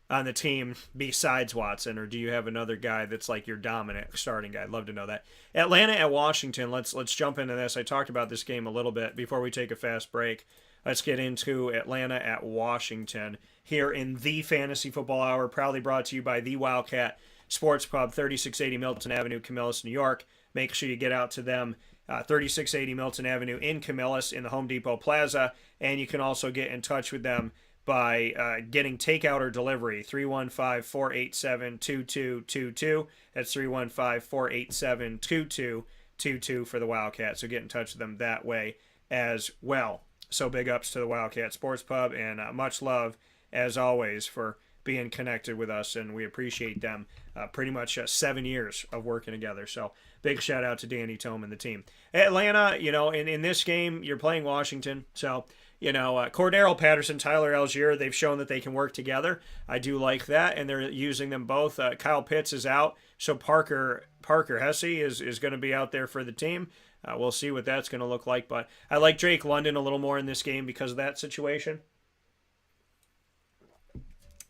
on the team besides Watson, or do you have another guy that's like your dominant starting guy? I'd love to know that. Atlanta at Washington. Let's jump into this. I talked about this game a little bit before we take a fast break. Let's get into Atlanta at Washington here in the Fantasy Football Hour, proudly brought to you by the Wildcat Sports Pub, 3680 Milton Avenue, Camillus, New York. Make sure you get out to them. 3680 Milton Avenue in Camillus in the Home Depot Plaza, and you can also get in touch with them by getting takeout or delivery, 315-487-2222. That's 315-487-2222 for the Wildcat. So get in touch with them that way as well. So big ups to the Wildcat Sports Pub, and much love, as always, for being connected with us, and we appreciate them. Pretty much 7 years of working together. So big shout out to Danny Tome and the team. Atlanta, in this game, you're playing Washington. So, Cordero Patterson, Tyler Algier, they've shown that they can work together. I do like that, and they're using them both. Kyle Pitts is out, so Parker Hesse is going to be out there for the team. We'll see what that's going to look like, but I like Drake London a little more in this game because of that situation,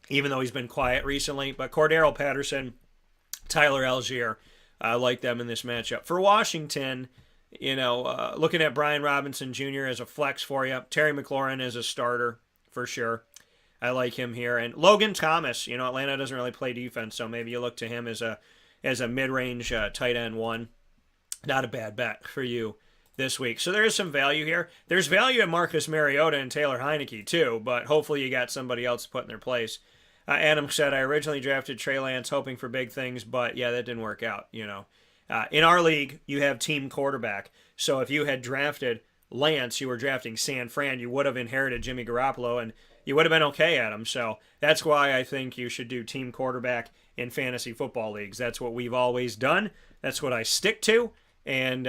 even though he's been quiet recently. But Cordero Patterson, Tyler Algier, I like them in this matchup. For Washington, looking at Brian Robinson Jr. as a flex for you, Terry McLaurin as a starter for sure. I like him here. And Logan Thomas, Atlanta doesn't really play defense, so maybe you look to him as a mid-range tight end one. Not a bad bet for you this week. So there is some value here. There's value in Marcus Mariota and Taylor Heineke too, but hopefully you got somebody else to put in their place. Adam said, I originally drafted Trey Lance hoping for big things, but yeah, that didn't work out. In our league, you have team quarterback. So if you had drafted Lance, you were drafting San Fran, you would have inherited Jimmy Garoppolo, and you would have been okay, Adam. So that's why I think you should do team quarterback in fantasy football leagues. That's what we've always done. That's what I stick to. And,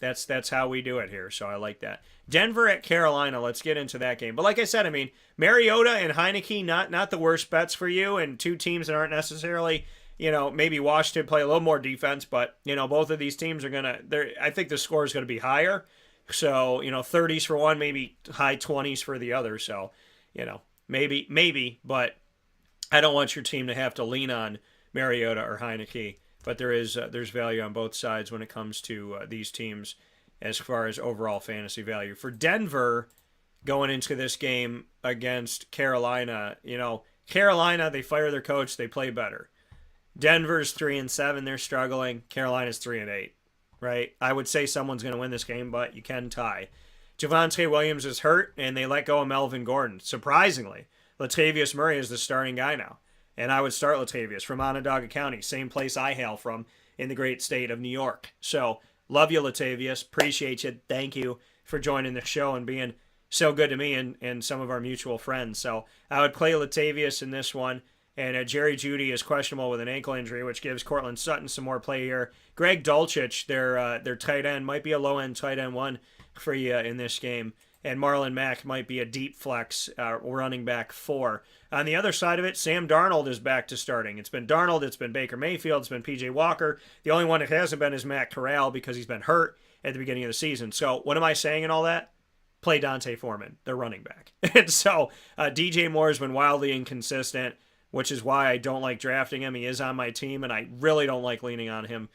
that's how we do it here. So I like that. Denver at Carolina. Let's get into that game. But like I said, Mariota and Heineke, not the worst bets for you, and two teams that aren't necessarily, maybe Washington play a little more defense, but, both of these teams are I think the score is going to be higher. So, 30s for one, maybe high 20s for the other. So, maybe, but I don't want your team to have to lean on Mariota or Heineke. But there's value on both sides when it comes to these teams as far as overall fantasy value. For Denver, going into this game against Carolina, Carolina, they fire their coach, they play better. Denver's 3-7, they're struggling. Carolina's 3-8, right? I would say someone's going to win this game, but you can tie. Javonte Williams is hurt, and they let go of Melvin Gordon. Surprisingly, Latavius Murray is the starting guy now. And I would start Latavius from Onondaga County, same place I hail from in the great state of New York. So, love you, Latavius. Appreciate you. Thank you for joining the show and being so good to me and some of our mutual friends. So, I would play Latavius in this one. And Jerry Jeudy is questionable with an ankle injury, which gives Cortland Sutton some more play here. Greg Dulcich, their tight end, might be a low-end tight end one for you in this game. And Marlon Mack might be a deep flex running back 4. On the other side of it, Sam Darnold is back to starting. It's been Darnold, it's been Baker Mayfield, it's been P.J. Walker. The only one that hasn't been is Matt Corral because he's been hurt at the beginning of the season. So what am I saying in all that? Play Dante Foreman, their running back. And so DJ Moore has been wildly inconsistent, which is why I don't like drafting him. He is on my team, and I really don't like leaning on him.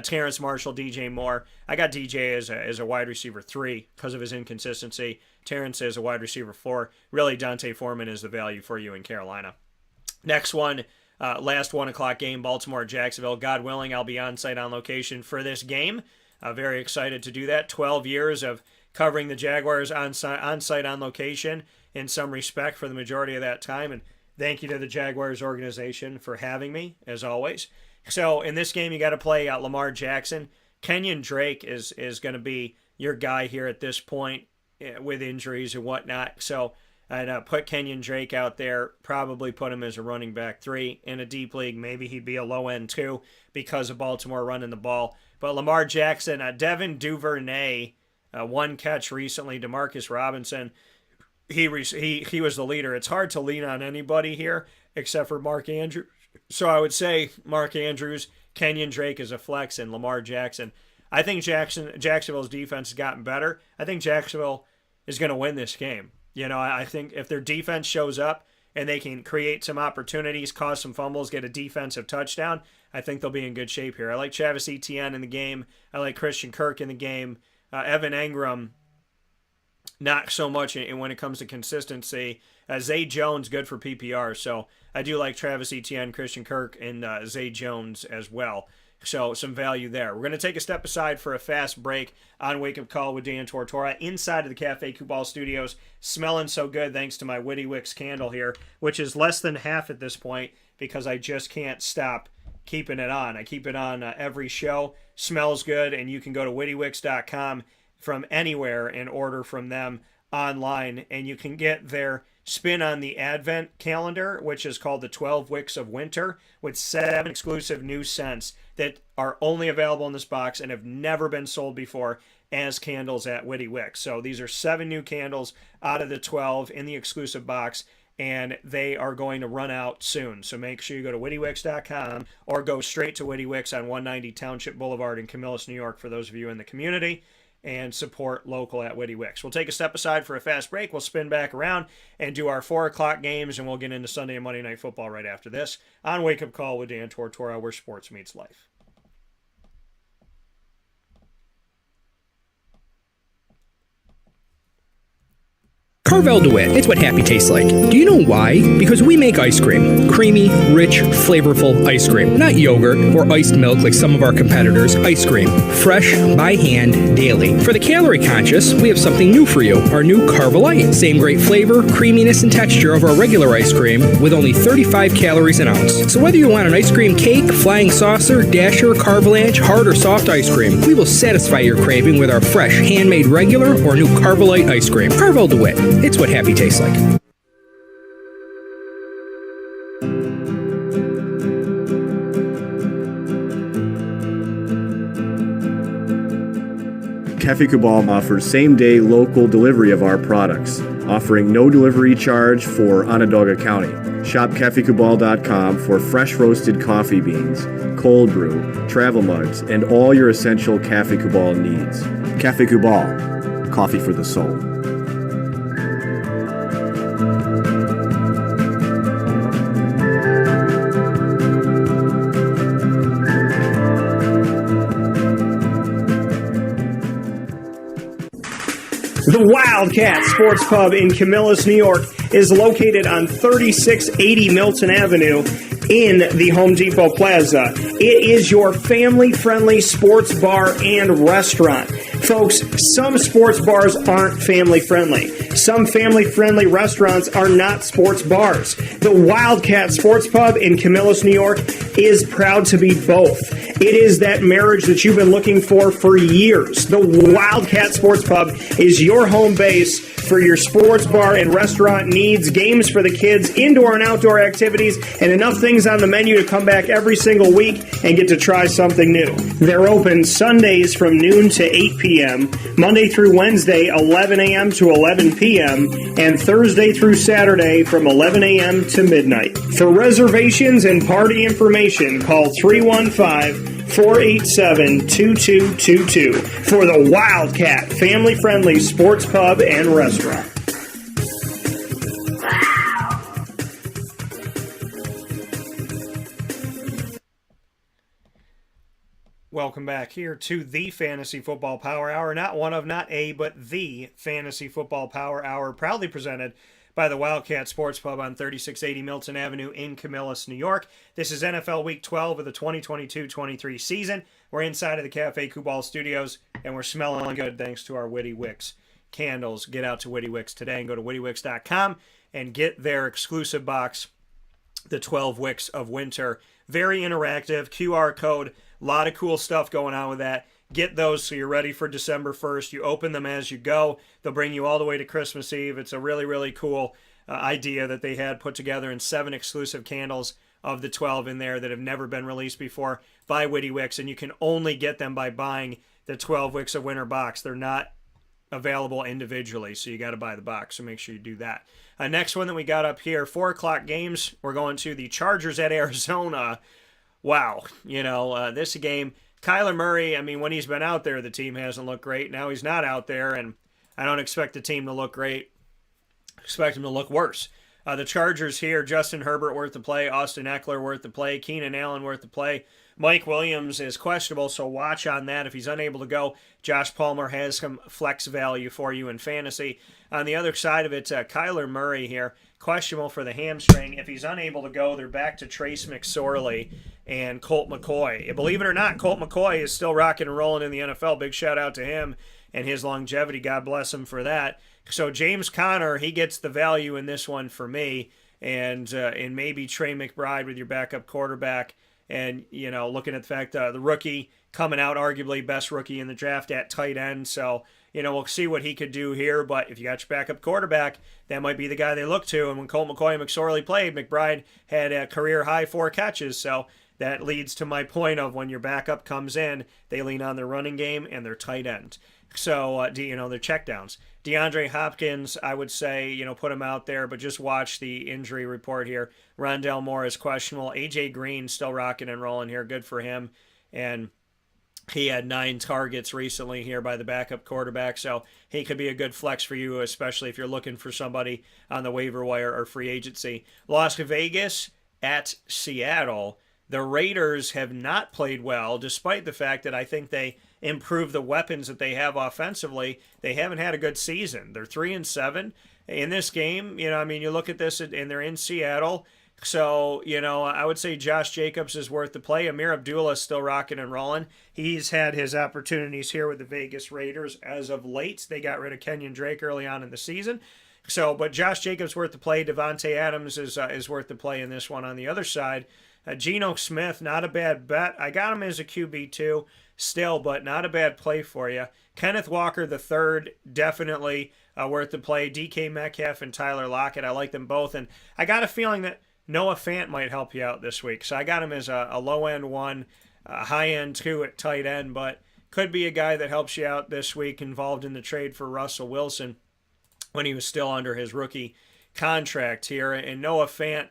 Terrence Marshall, DJ Moore. I got DJ as a wide receiver 3 because of his inconsistency. Terrence as a wide receiver 4. Really, Dante Foreman is the value for you in Carolina. Next one, last 1 o'clock game, Baltimore, Jacksonville. God willing, I'll be on site on location for this game. Very excited to do that. 12 years of covering the Jaguars on site on location in some respect for the majority of that time. And thank you to the Jaguars organization for having me, as always. So in this game, you got to play Lamar Jackson. Kenyon Drake is going to be your guy here at this point with injuries and whatnot. So I'd put Kenyon Drake out there, probably put him as a running back 3 in a deep league. Maybe he'd be a low end 2 because of Baltimore running the ball. But Lamar Jackson, Devin Duvernay, 1 catch recently. DeMarcus Robinson, he was the leader. It's hard to lean on anybody here except for Mark Andrews. So I would say Mark Andrews, Kenyon Drake is a flex and Lamar Jackson. I think Jacksonville's defense has gotten better. I think Jacksonville is going to win this game. I think if their defense shows up and they can create some opportunities, cause some fumbles, get a defensive touchdown, I think they'll be in good shape here. I like Travis Etienne in the game. I like Christian Kirk in the game. Evan Engram, not so much when it comes to consistency. Zay Jones, good for PPR. So I do like Travis Etienne, Christian Kirk, and Zay Jones as well. So some value there. We're going to take a step aside for a fast break on Wake Up Call with Dan Tortora inside of the Cafe Kubal Studios. Smelling so good thanks to my Witty Wicks candle here, which is less than half at this point because I just can't stop keeping it on. I keep it on every show. Smells good, and you can go to wittywicks.com from anywhere and order from them online, and you can get their spin on the Advent calendar, which is called the 12 Wicks of Winter, with 7 exclusive new scents that are only available in this box and have never been sold before as candles at Witty Wicks. So these are 7 new candles out of the 12 in the exclusive box, and they are going to run out soon. So make sure you go to wittywicks.com or go straight to Witty Wicks on 190 Township Boulevard in Camillus, New York, for those of you in the community, and support local at Witty Wicks. We'll take a step aside for a fast break. We'll spin back around and do our 4 o'clock games, and we'll get into Sunday and Monday Night Football right after this on Wake Up Call with Dan Tortora, where sports meets life. Carvel DeWitt, it's what happy tastes like. Do you know why? Because we make ice cream. Creamy, rich, flavorful ice cream. Not yogurt or iced milk like some of our competitors. Ice cream. Fresh, by hand, daily. For the calorie conscious, we have something new for you. Our new Carvelite. Same great flavor, creaminess, and texture of our regular ice cream with only 35 calories an ounce. So whether you want an ice cream cake, flying saucer, dasher, carvalanche, hard or soft ice cream, we will satisfy your craving with our fresh, handmade regular or new Carvelite ice cream. Carvel DeWitt. It's what happy tastes like. Cafe Kubal offers same-day local delivery of our products, offering no delivery charge for Onondaga County. Shop cafekubal.com for fresh roasted coffee beans, cold brew, travel mugs, and all your essential Cafe Kubal needs. Cafe Kubal, coffee for the soul. The Wildcat Sports Pub in Camillus, New York is located on 3680 Milton Avenue in the Home Depot Plaza. It is your family-friendly sports bar and restaurant. Folks, some sports bars aren't family-friendly. Some family-friendly restaurants are not sports bars. The Wildcat Sports Pub in Camillus, New York is proud to be both. It is that marriage that you've been looking for years. The Wildcat Sports Pub is your home base for your sports bar and restaurant needs, games for the kids, indoor and outdoor activities, and enough things on the menu to come back every single week and get to try something new. They're open Sundays from noon to 8 p.m., Monday through Wednesday, 11 a.m. to 11 p.m., and Thursday through Saturday from 11 a.m. to midnight. For reservations and party information, call 315-487-2222 for the Wildcat family-friendly sports pub and restaurant. Welcome back here to the Fantasy Football Power Hour. Not one of, not a, but the Fantasy Football Power Hour, proudly presented by the Wildcat Sports Pub on 3680 Milton Avenue in Camillus, New York. This is NFL Week 12 of the 2022-23 season. We're inside of the Cafe Kubal Studios, and we're smelling good thanks to our Witty Wicks candles. Get out to Witty Wicks today and go to wittywicks.com and get their exclusive box, the 12 Wicks of Winter. Very interactive, QR code, a lot of cool stuff going on with that. Get those so you're ready for December 1st. You open them as you go. They'll bring you all the way to Christmas Eve. It's a really, really cool idea that they had put together, in 7 exclusive candles of the 12 in there that have never been released before by Witty Wicks, and you can only get them by buying the 12 Wicks of Winter box. They're not available individually, so you got to buy the box, so make sure you do that. Next one that we got up here, 4 o'clock games. We're going to the Chargers at Arizona. wow, this game, Kyler Murray, I mean, when he's been out there, the team hasn't looked great. Now he's not out there, and I don't expect the team to look great. Expect him to look worse. The Chargers here, Justin Herbert worth the play, Austin Eckler worth the play, Keenan Allen worth the play. Mike Williams is questionable, so watch on that. If he's unable to go, Josh Palmer has some flex value for you in fantasy. On the other side of it, Kyler Murray here, questionable for the hamstring. If he's unable to go, they're back to Trace McSorley and Colt McCoy. Believe it or not, Colt McCoy is still rocking and rolling in the NFL. Big shout out to him and his longevity. God bless him for that. So James Conner, he gets the value in this one for me, and maybe Trey McBride with your backup quarterback. And, looking at the fact the rookie coming out, arguably best rookie in the draft at tight end. So, we'll see what he could do here. But if you got your backup quarterback, that might be the guy they look to. And when Colt McCoy and McSorley played, McBride had a career-high 4 catches. So that leads to my point of when your backup comes in, they lean on their running game and their tight end. So, their checkdowns. DeAndre Hopkins, I would say, put him out there, but just watch the injury report here. Rondell Moore is questionable. A.J. Green still rocking and rolling here. Good for him. And he had 9 targets recently here by the backup quarterback, so he could be a good flex for you, especially if you're looking for somebody on the waiver wire or free agency. Las Vegas at Seattle. The Raiders have not played well, despite the fact that I think they improved the weapons that they have offensively. They haven't had a good season. They're 3-7 in this game. You look at this and they're in Seattle. So, I would say Josh Jacobs is worth the play. Amir Abdullah is still rocking and rolling. He's had his opportunities here with the Vegas Raiders as of late. They got rid of Kenyon Drake early on in the season. So, but Josh Jacobs worth the play. Devontae Adams is worth the play in this one. On the other side, Geno Smith, not a bad bet. I got him as a QB2 still, but not a bad play for you. Kenneth Walker III, definitely worth the play. DK Metcalf and Tyler Lockett, I like them both. And I got a feeling that Noah Fant might help you out this week. So I got him as a low-end 1, a high-end 2 at tight end, but could be a guy that helps you out this week, involved in the trade for Russell Wilson when he was still under his rookie contract here. And Noah Fant,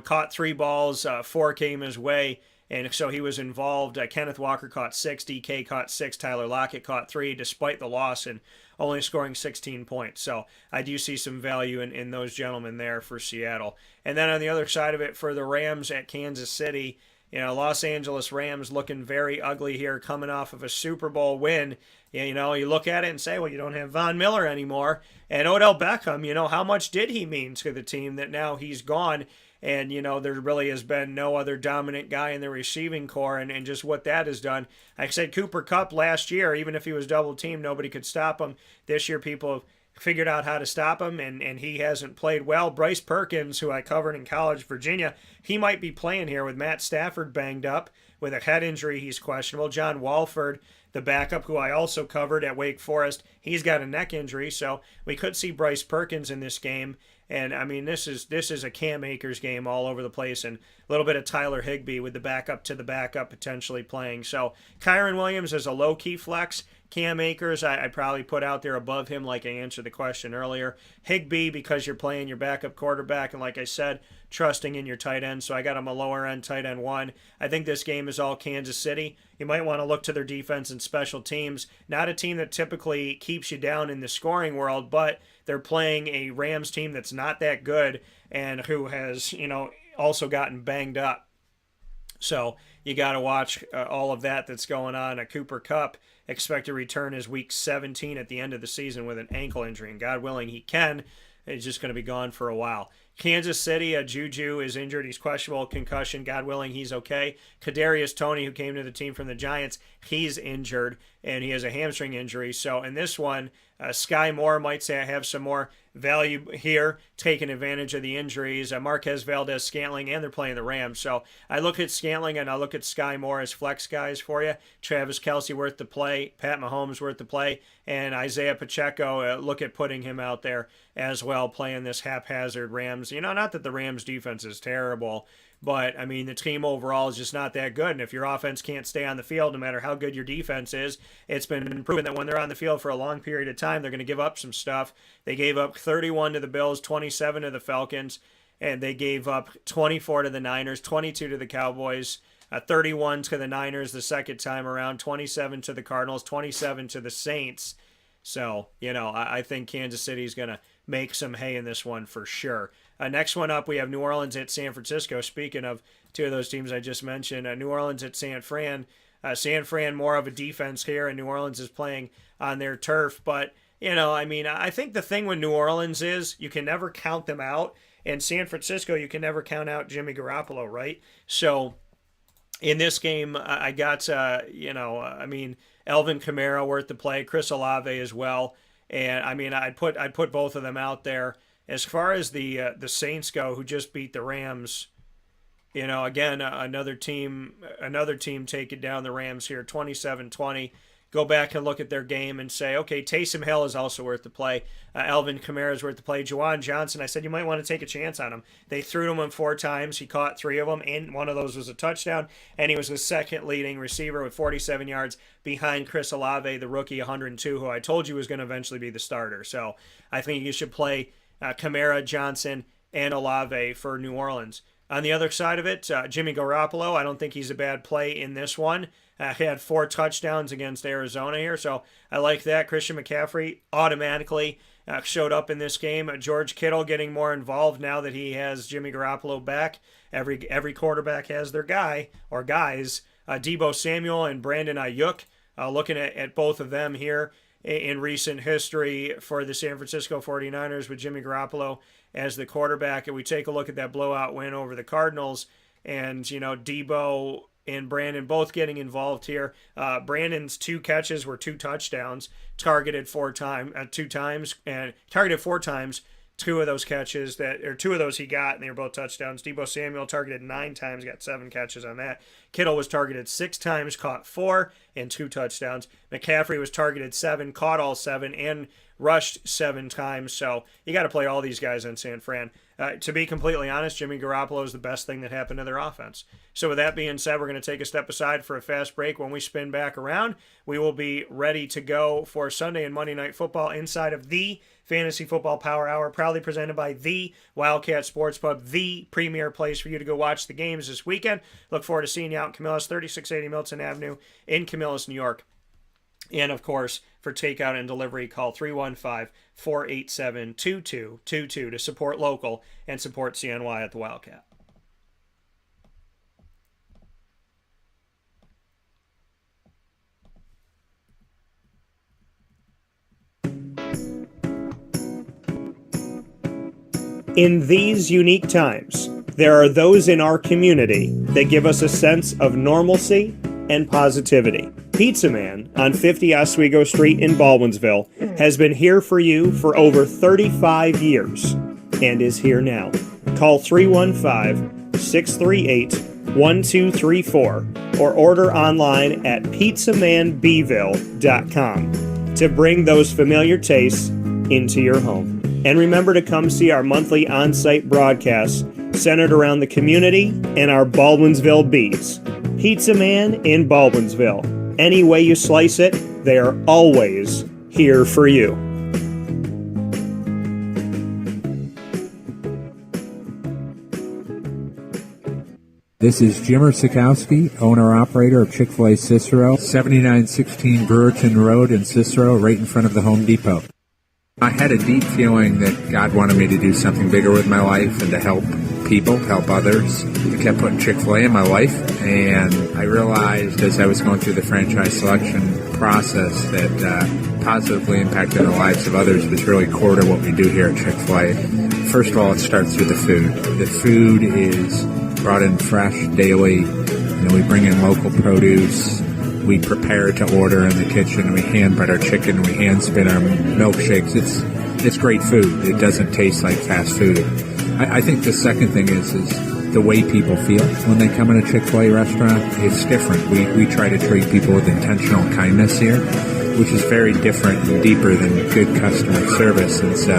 caught 3 balls, 4 came his way, and so he was involved. Kenneth Walker caught 6, DK caught 6, Tyler Lockett caught 3, despite the loss and only scoring 16 points. So I do see some value in those gentlemen there for Seattle. And then on the other side of it, for the Rams at Kansas City, Los Angeles Rams looking very ugly here, coming off of a Super Bowl win. You look at it and say, well, you don't have Von Miller anymore. And Odell Beckham, how much did he mean to the team that now he's gone? And, there really has been no other dominant guy in the receiving core, and just what that has done. Like I said, Cooper Kupp last year, even if he was double-teamed, nobody could stop him. This year, people have figured out how to stop him, and he hasn't played well. Bryce Perkins, who I covered in college, Virginia, he might be playing here with Matt Stafford banged up. With a head injury, he's questionable. John Walford, the backup, who I also covered at Wake Forest, he's got a neck injury, so we could see Bryce Perkins in this game. And, I mean, this is a Cam Akers game all over the place, and a little bit of Tyler Higbee with the backup to the backup potentially playing. So Kyron Williams is a low-key flex. Cam Akers, I'd probably put out there above him, like I answered the question earlier. Higbee, because you're playing your backup quarterback, and like I said, trusting in your tight end. So I got him a lower-end tight end 1. I think this game is all Kansas City. You might want to look to their defense and special teams. Not a team that typically keeps you down in the scoring world, but they're playing a Rams team that's not that good and who has, also gotten banged up. So you got to watch all of that's going on. Cooper Kupp, expect to return his week 17 at the end of the season with an ankle injury, and God willing he can. He's just going to be gone for a while. Kansas City, Juju is injured. He's questionable, concussion. God willing, he's okay. Kadarius Toney, who came to the team from the Giants, he's injured, and he has a hamstring injury. So in this one, Sky Moore might say I have some more value here, taking advantage of the injuries. Marquez Valdez-Scantling, and they're playing the Rams. So I look at Scantling and I look at Sky Moore as flex guys for you. Travis Kelce worth the play, Pat Mahomes worth the play, and Isaiah Pacheco, look at putting him out there as well, playing this haphazard Rams. Not that the Rams defense is terrible, but, I mean, the team overall is just not that good. And if your offense can't stay on the field, no matter how good your defense is, it's been proven that when they're on the field for a long period of time, they're going to give up some stuff. They gave up 31 to the Bills, 27 to the Falcons, and they gave up 24 to the Niners, 22 to the Cowboys. 31 to the Niners the second time around, 27 to the Cardinals, 27 to the Saints. So, I think Kansas City is going to make some hay in this one for sure. Next one up, we have New Orleans at San Francisco. Speaking of two of those teams I just mentioned, New Orleans at San Fran. San Fran more of a defense here, and New Orleans is playing on their turf. But, I think the thing with New Orleans is you can never count them out. And San Francisco, you can never count out Jimmy Garoppolo, right? So in this game, I got, Elvin Kamara worth the play, Chris Olave as well. And, I'd put both of them out there. As far as the Saints go, who just beat the Rams, again, another team taking down the Rams here, 27-20. Go back and look at their game and say, okay, Taysom Hill is also worth the play. Alvin Kamara is worth the play. Juwan Johnson, I said you might want to take a chance on him. They threw to him 4 times. He caught 3 of them, and one of those was a touchdown. And he was the second leading receiver with 47 yards behind Chris Olave, the rookie, 102, who I told you was going to eventually be the starter. So I think you should play Kamara, Johnson, and Olave for New Orleans. On the other side of it, Jimmy Garoppolo, I don't think he's a bad play in this one. He had 4 touchdowns against Arizona here, so I like that. Christian McCaffrey automatically showed up in this game. George Kittle getting more involved now that he has Jimmy Garoppolo back. Every quarterback has their guy or guys. Deebo Samuel and Brandon Ayuk, looking at both of them here in recent history for the San Francisco 49ers with Jimmy Garoppolo as the quarterback. And we take a look at that blowout win over the Cardinals, and Deebo and Brandon both getting involved here. Brandon's 2 catches were 2 touchdowns, targeted 4 times, 2 of those catches 2 of those he got, and they were both touchdowns. Deebo Samuel targeted 9 times, got 7 catches on that. Kittle was targeted 6 times, caught 4 and 2 touchdowns. McCaffrey was targeted 7, caught all 7, and rushed 7 times. So you got to play all these guys on San Fran. To be completely honest, Jimmy Garoppolo is the best thing that happened to their offense. So with that being said, we're going to take a step aside for a fast break. When we spin back around, we will be ready to go for Sunday and Monday Night Football inside of the Fantasy Football Power Hour, proudly presented by the Wildcat Sports Pub, the premier place for you to go watch the games this weekend. Look forward to seeing you out in Camillus, 3680 Milton Avenue in Camillus, New York. And, of course, for takeout and delivery, call 315-487-2222 to support local and support CNY at the Wildcat. In these unique times, there are those in our community that give us a sense of normalcy and positivity. Pizza Man on 50 Oswego Street in Baldwinsville has been here for you for over 35 years and is here now. Call 315-638-1234 or order online at pizzamanbville.com to bring those familiar tastes into your home. And remember to come see our monthly on-site broadcasts centered around the community and our Baldwinsville beats. Pizza Man in Baldwinsville. Any way you slice it, they are always here for you. This is Jimmer Sikowski, owner-operator of Chick-fil-A Cicero, 7916 Brewerton Road in Cicero, right in front of the Home Depot. I had a deep feeling that God wanted me to do something bigger with my life and to help people, help others. I kept putting Chick-fil-A in my life, and I realized as I was going through the franchise selection process that positively impacting the lives of others was really core to what we do here at Chick-fil-A. First of all, it starts with the food. The food is brought in fresh daily. We bring in local produce. We prepare to order in the kitchen. We hand bread our chicken. We hand spin our milkshakes. It's great food. It doesn't taste like fast food. I think the second thing is the way people feel when they come in a Chick-fil-A restaurant. It's different. We try to treat people with intentional kindness here, which is very different and deeper than good customer service. And so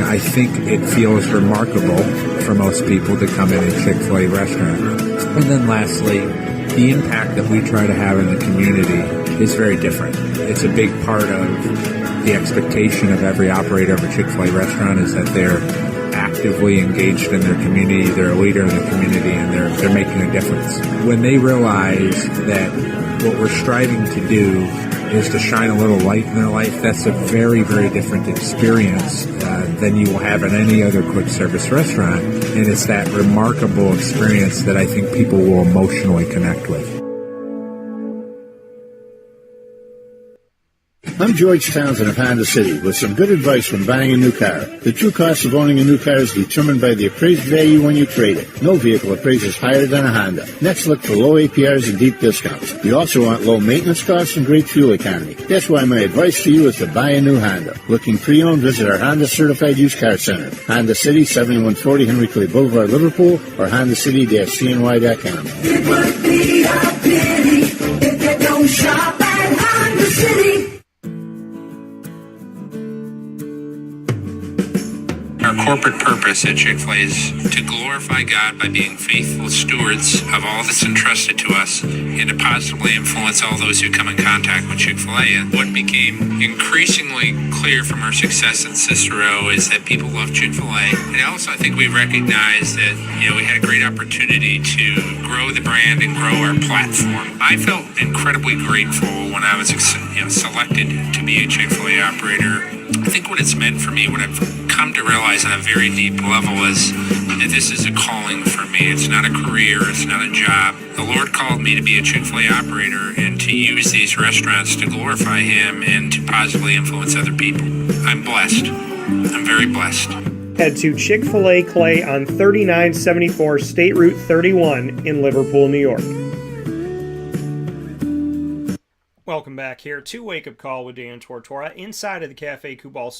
I think it feels remarkable for most people to come in a Chick-fil-A restaurant. And then lastly, the impact that we try to have in the community is very different. It's a big part of the expectation of every operator of a Chick-fil-A restaurant is that they're active actively engaged in their community. They're a leader in the community, and they're making a difference. When they realize that what we're striving to do is to shine a little light in their life, that's a very, very different experience than you will have at any other quick service restaurant. And it's that remarkable experience that I think people will emotionally connect with. I'm George Townsend of Honda City with some good advice when buying a new car. The true cost of owning a new car is determined by the appraised value when you trade it. No vehicle appraises higher than a Honda. Next, look for low APRs and deep discounts. You also want low maintenance costs and great fuel economy. That's why my advice to you is to buy a new Honda. Looking pre-owned, visit our Honda Certified Used Car Center. Honda City, 7140 Henry Clay Boulevard, Liverpool, or HondaCity-CNY.com. It would be a pity if you don't shop at Honda City. Our corporate purpose at Chick-fil-A is to glorify God by being faithful stewards of all that's entrusted to us and to positively influence all those who come in contact with Chick-fil-A. And what became increasingly clear from our success in Cicero is that people love Chick-fil-A. And also I think we recognized that, we had a great opportunity to grow the brand and grow our platform. I felt incredibly grateful when I was selected to be a Chick-fil-A operator. I think what it's meant for me, what I've come to realize on a very deep level is that this is a calling for me. It's not a career. It's not a job. The Lord called me to be a Chick-fil-A operator and to use these restaurants to glorify Him and to positively influence other people. I'm blessed. I'm very blessed. Head to Chick-fil-A Clay on 3974 State Route 31 in Liverpool, New York. Welcome back here to Wake Up Call with Dan Tortora inside of the Cafe Kubal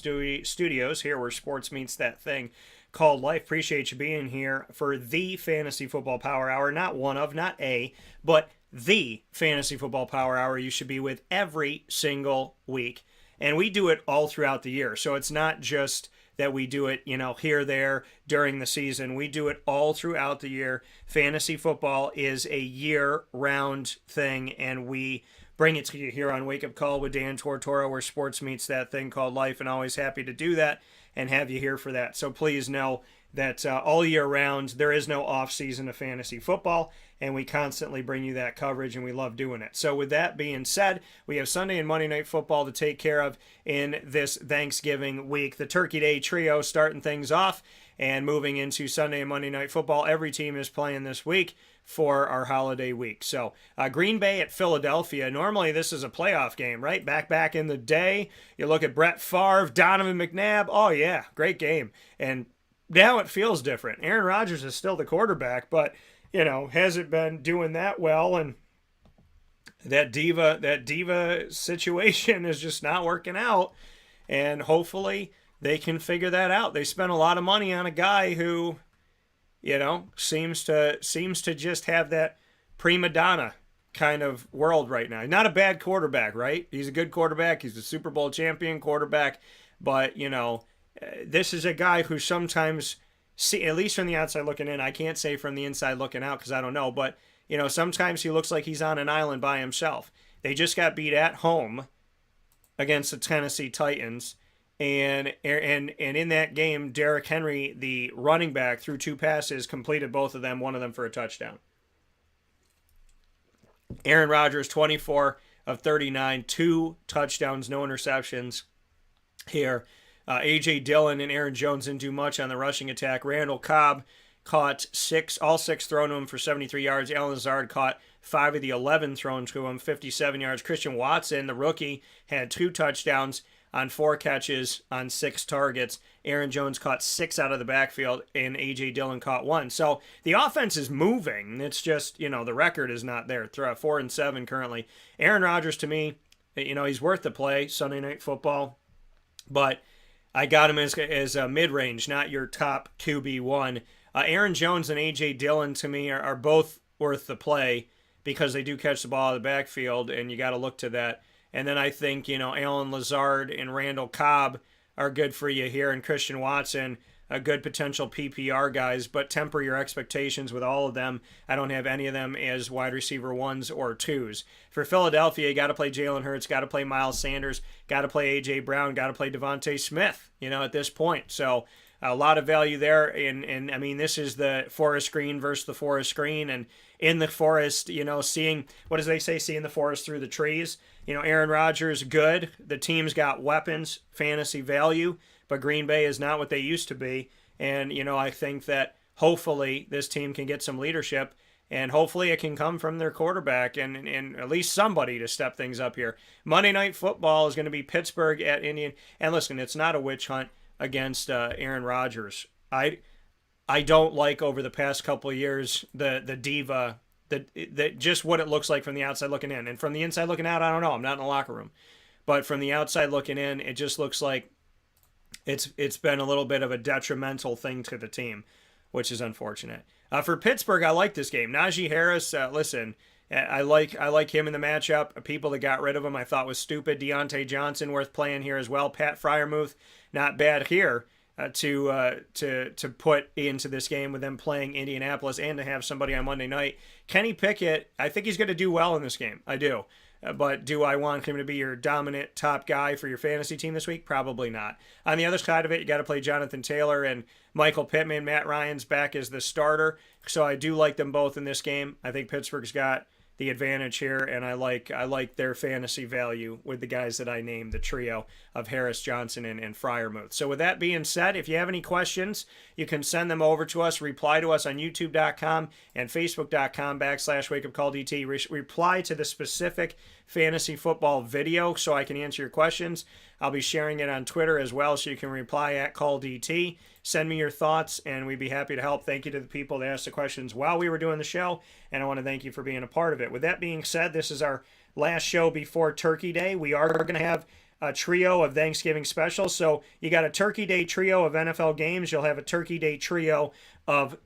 studios here where sports meets that thing called life. Appreciate you being here for the Fantasy Football Power Hour. Not one of, not a, but the Fantasy Football Power Hour you should be with every single week. And we do it all throughout the year. So it's not just that we do it, here, there, during the season. We do it all throughout the year. Fantasy football is a year-round thing, and we bring it to you here on Wake Up Call with Dan Tortora, where sports meets that thing called life, and always happy to do that and have you here for that. So please know that all year round, there is no off season of fantasy football, and we constantly bring you that coverage, and we love doing it. So with that being said, we have Sunday and Monday Night Football to take care of in this Thanksgiving week. The Turkey Day Trio starting things off, and moving into Sunday and Monday Night Football. Every team is playing this week for our holiday week. So Green Bay at Philadelphia. Normally this is a playoff game, right? Back in the day, you look at Brett Favre, Donovan McNabb. Oh yeah, great game. And now it feels different. Aaron Rodgers is still the quarterback, but hasn't been doing that well, and that diva situation is just not working out. And hopefully they can figure that out. They spent a lot of money on a guy who, seems to just have that prima donna kind of world right now. Not a bad quarterback, right? He's a good quarterback. He's a Super Bowl champion quarterback. But, this is a guy who sometimes, at least from the outside looking in, I can't say from the inside looking out because I don't know. But, sometimes he looks like he's on an island by himself. They just got beat at home against the Tennessee Titans. And in that game, Derrick Henry, the running back, threw 2 passes, completed both of them, one of them for a touchdown. Aaron Rodgers, 24 of 39, 2 touchdowns, no interceptions here. A.J. Dillon and Aaron Jones didn't do much on the rushing attack. Randall Cobb caught all 6 thrown to him for 73 yards. Allen Lazard caught 5 of the 11 thrown to him, 57 yards. Christian Watson, the rookie, had 2 touchdowns on 4 catches on 6 targets. Aaron Jones caught 6 out of the backfield, and A.J. Dillon caught 1. So the offense is moving. It's just, the record is not there. 4-7 currently. Aaron Rodgers, to me, he's worth the play, Sunday Night Football. But I got him as a mid-range, not your top QB1. Aaron Jones and A.J. Dillon, to me, are both worth the play because they do catch the ball out of the backfield, and you got to look to that. And then I think, Allen Lazard and Randall Cobb are good for you here, and Christian Watson, a good potential PPR guys, but temper your expectations with all of them. I don't have any of them as wide receiver 1s or 2s. For Philadelphia, you got to play Jalen Hurts, got to play Miles Sanders, got to play A.J. Brown, got to play Devontae Smith, at this point. So a lot of value there. And I mean, this is the forest green versus the forest green. And in the forest, seeing, what does they say, seeing the forest through the trees. Aaron Rodgers, good. The team's got weapons, fantasy value, but Green Bay is not what they used to be. And, I think that hopefully this team can get some leadership, and hopefully it can come from their quarterback and at least somebody to step things up here. Monday Night Football is going to be Pittsburgh at Indian. And listen, it's not a witch hunt against Aaron Rodgers. I don't like, over the past couple of years, the diva, the just what it looks like from the outside looking in. And from the inside looking out, I don't know. I'm not in the locker room. But from the outside looking in, it just looks like it's been a little bit of a detrimental thing to the team, which is unfortunate. For Pittsburgh, I like this game. Najee Harris, listen, I like him in the matchup. People that got rid of him I thought was stupid. Deontay Johnson worth playing here as well. Pat Freiermuth, not bad here to put into this game with them playing Indianapolis and to have somebody on Monday night. Kenny Pickett, I think he's going to do well in this game. I do. But do I want him to be your dominant top guy for your fantasy team this week? Probably not. On the other side of it, you got to play Jonathan Taylor and Michael Pittman. Matt Ryan's back as the starter. So I do like them both in this game. I think Pittsburgh's got the advantage here, and I like their fantasy value with the guys that I named, the trio of Harris, Johnson, and Freiermuth. So with that being said, if you have any questions, you can send them over to us. Reply to us on youtube.com and facebook.com/wakeupcalldt. Reply to the specific fantasy football video so I can answer your questions. I'll be sharing it on Twitter as well, so you can reply at CallDT. Send me your thoughts, and we'd be happy to help. Thank you to the people that asked the questions while we were doing the show, and I want to thank you for being a part of it. With that being said, this is our last show before Turkey Day. We are going to have a trio of Thanksgiving specials. So you got a Turkey Day trio of NFL games. You'll have a Turkey Day trio of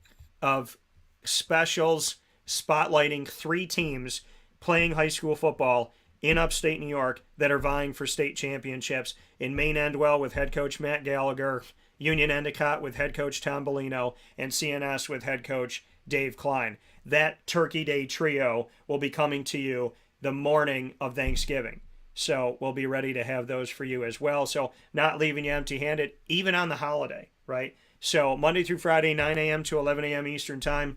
specials spotlighting 3 teams playing high school football in upstate New York that are vying for state championships. In Maine Endwell with head coach Matt Gallagher, Union Endicott with head coach Tom Bellino, and CNS with head coach Dave Klein. That Turkey Day trio will be coming to you the morning of Thanksgiving. So we'll be ready to have those for you as well. So not leaving you empty-handed, even on the holiday, right? So Monday through Friday, 9 a.m. to 11 a.m. Eastern Time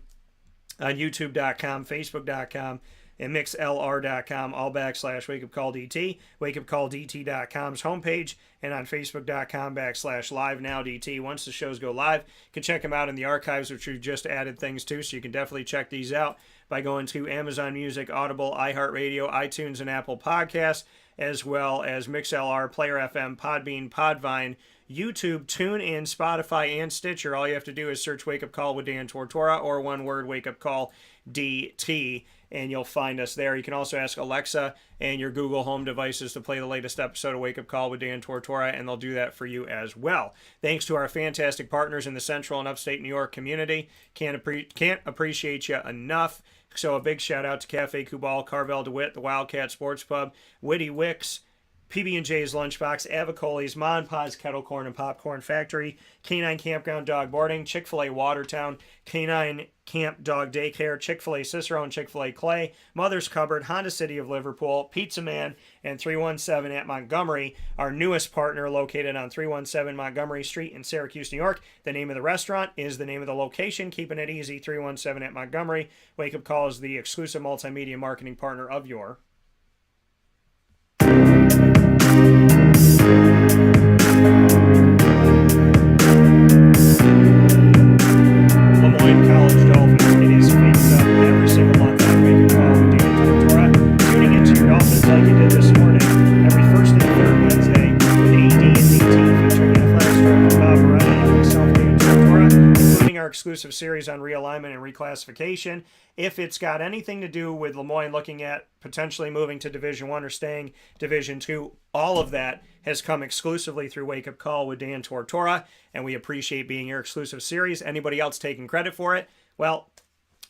on youtube.com, facebook.com, and mixlr.com, all /WakeUpCallDT, WakeUpCallDT.com's homepage, and on Facebook.com/LiveNowDT. Once the shows go live, you can check them out in the archives, which we've just added things to, so you can definitely check these out by going to Amazon Music, Audible, iHeartRadio, iTunes, and Apple Podcasts, as well as MixLR, Player FM, Podbean, Podvine, YouTube, TuneIn, Spotify, and Stitcher. All you have to do is search Wake Up Call with Dan Tortora, or one word, Wake Up Call DT, and you'll find us there. You can also ask Alexa and your Google Home devices to play the latest episode of Wake Up Call with Dan Tortora, and they'll do that for you as well. Thanks to our fantastic partners in the Central and Upstate New York community. Can't appreciate you enough. So a big shout out to Cafe Kubal, Carvel DeWitt, the Wildcat Sports Pub, Witty Wicks, PB&J's Lunchbox, Avicoli's, Mon Pa's Kettle Corn and Popcorn Factory, Canine Campground Dog Boarding, Chick-fil-A Watertown, Canine Camp Dog Daycare, Chick-fil-A Cicero and Chick-fil-A Clay, Mother's Cupboard, Honda City of Liverpool, Pizza Man, and 317 at Montgomery, our newest partner located on 317 Montgomery Street in Syracuse, New York. The name of the restaurant is the name of the location, keeping it easy, 317 at Montgomery. Wake Up Call is the exclusive multimedia marketing partner of your Lemoyne College Dolphins. It is Face Up every single month on Wake Up Call with Dan Tortora. Tuning into your Dolphins like you did this morning. Every first and third Wednesday with AD&DT featuring athletics director Bob Moretti and myself, Dan Tortora, including our exclusive series on realignment and reclassification. If it's got anything to do with Lemoyne looking at potentially moving to Division I or staying Division II, all of that has come exclusively through Wake Up Call with Dan Tortora, and we appreciate being your exclusive series. Anybody else taking credit for it? Well,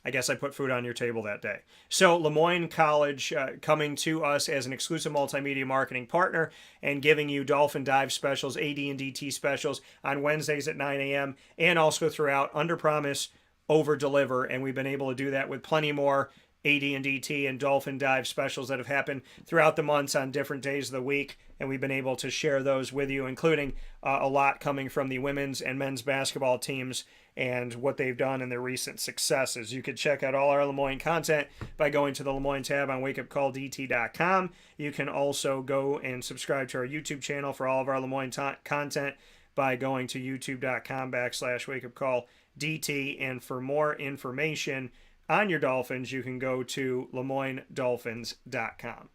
I guess I put food on your table that day. So Lemoyne College coming to us as an exclusive multimedia marketing partner and giving you Dolphin Dive specials, AD&DT specials on Wednesdays at 9 a.m. and also throughout, under promise, over deliver, and we've been able to do that with plenty more AD&DT and Dolphin Dive specials that have happened throughout the months on different days of the week, and we've been able to share those with you, including a lot coming from the women's and men's basketball teams and what they've done and their recent successes. You can check out all our Lemoyne content by going to the Lemoyne tab on wakeupcalldt.com. You can also go and subscribe to our YouTube channel for all of our Lemoyne content by going to youtube.com/wakeupcalldt. And for more information on your Dolphins, you can go to LeMoyneDolphins.com.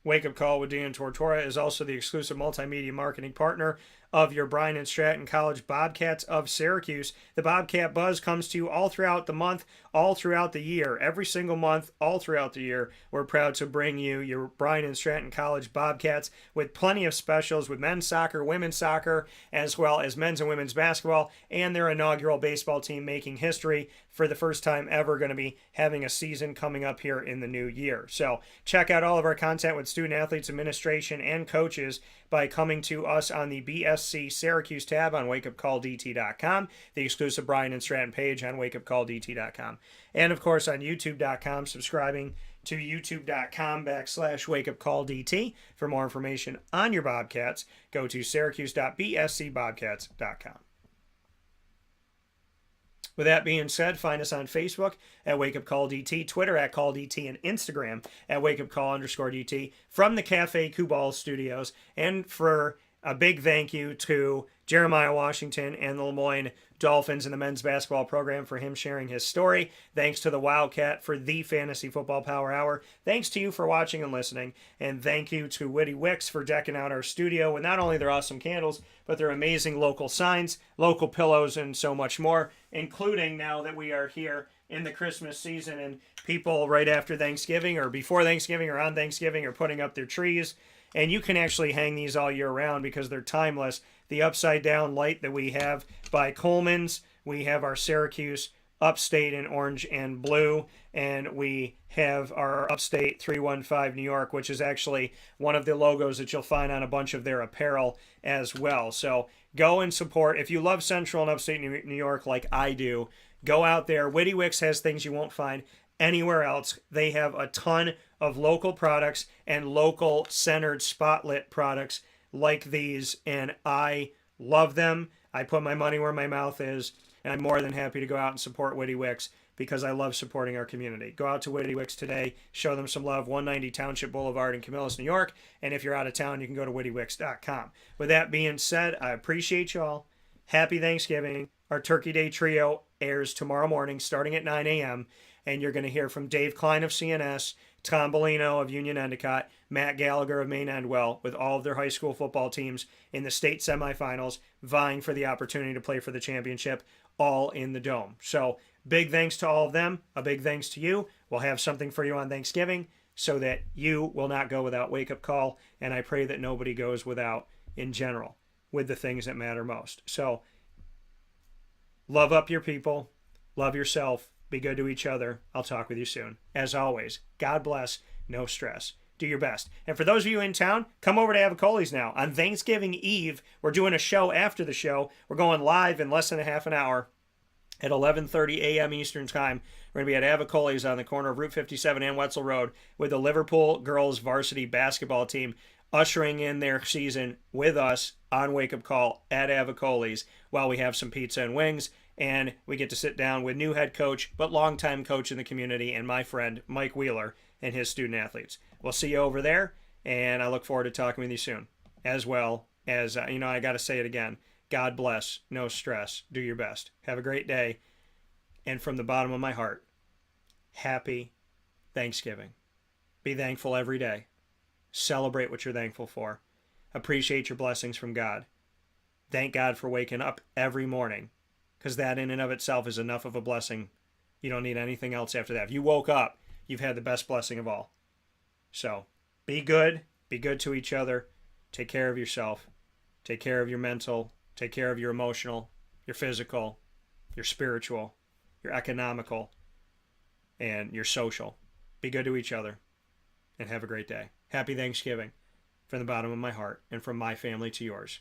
Wake Up Call with Dan Tortora is also the exclusive multimedia marketing partner of your Bryan and Stratton College Bobcats of Syracuse. The Bobcat Buzz comes to you all throughout the month, all throughout the year, every single month, all throughout the year. We're proud to bring you your Bryan and Stratton College Bobcats with plenty of specials with men's soccer, women's soccer, as well as men's and women's basketball, and their inaugural baseball team making history for the first time ever, going to be having a season coming up here in the new year. So check out all of our content with student athletes, administration, and coaches by coming to us on the BSC Syracuse tab on wakeupcalldt.com, the exclusive Bryan and Stratton page on wakeupcalldt.com, and of course on youtube.com, subscribing to youtube.com/wakeupcalldt. For more information on your Bobcats, go to syracuse.bscbobcats.com. With that being said, find us on Facebook at Wake Up Call DT, Twitter at Call DT, and Instagram at Wake Up Call _DT from the Cafe Kubal Studios. And for a big thank you to Jeremiah Washington and the Lemoyne Dolphins and the men's basketball program for him sharing his story. Thanks to the Wildcat for the Fantasy Football Power Hour. Thanks to you for watching and listening. And thank you to Witty Wicks for decking out our studio with not only their awesome candles, but their amazing local signs, local pillows, and so much more, including now that we are here in the Christmas season and people right after Thanksgiving or before Thanksgiving or on Thanksgiving are putting up their trees. And you can actually hang these all year round because they're timeless. The upside down light that we have by Coleman's, we have our Syracuse Upstate in orange and blue, and we have our Upstate 315 New York, which is actually one of the logos that you'll find on a bunch of their apparel as well. So go and support. If you love Central and Upstate New York like I do, go out there. Witty Wicks has things you won't find anywhere else. They have a ton of local products and local centered spotlit products like these, and I love them. I put my money where my mouth is, and I'm more than happy to go out and support Witty Wicks because I love supporting our community. Go out to Witty Wicks today, show them some love, 190 Township Boulevard in Camillus, New York, and if you're out of town, you can go to wittywicks.com. With that being said, I appreciate you all. Happy Thanksgiving. Our Turkey Day Trio airs tomorrow morning starting at 9 a.m., and you're going to hear from Dave Klein of CNS, Tom Bellino of Union Endicott, Matt Gallagher of Maine Endwell, with all of their high school football teams in the state semifinals, vying for the opportunity to play for the championship, all in the Dome. So big thanks to all of them. A big thanks to you. We'll have something for you on Thanksgiving so that you will not go without Wake Up Call, and I pray that nobody goes without in general with the things that matter most. So love up your people. Love yourself. Be good to each other. I'll talk with you soon. As always, God bless. No stress. Do your best. And for those of you in town, come over to Avicoli's now. On Thanksgiving Eve, we're doing a show after the show. We're going live in less than a half an hour at 11:30 a.m. Eastern Time. We're going to be at Avicoli's on the corner of Route 57 and Wetzel Road with the Liverpool girls varsity basketball team ushering in their season with us on Wake Up Call at Avicoli's while we have some pizza and wings. And we get to sit down with new head coach, but longtime coach in the community, and my friend Mike Wheeler and his student athletes. We'll see you over there, and I look forward to talking with you soon. As well as, I got to say it again. God bless, no stress, do your best. Have a great day. And from the bottom of my heart, happy Thanksgiving. Be thankful every day. Celebrate what you're thankful for. Appreciate your blessings from God. Thank God for waking up every morning, because that in and of itself is enough of a blessing. You don't need anything else after that. If you woke up, you've had the best blessing of all. So be good to each other, take care of yourself, take care of your mental, take care of your emotional, your physical, your spiritual, your economical, and your social. Be good to each other, and have a great day. Happy Thanksgiving. from the bottom of my heart and from my family to yours.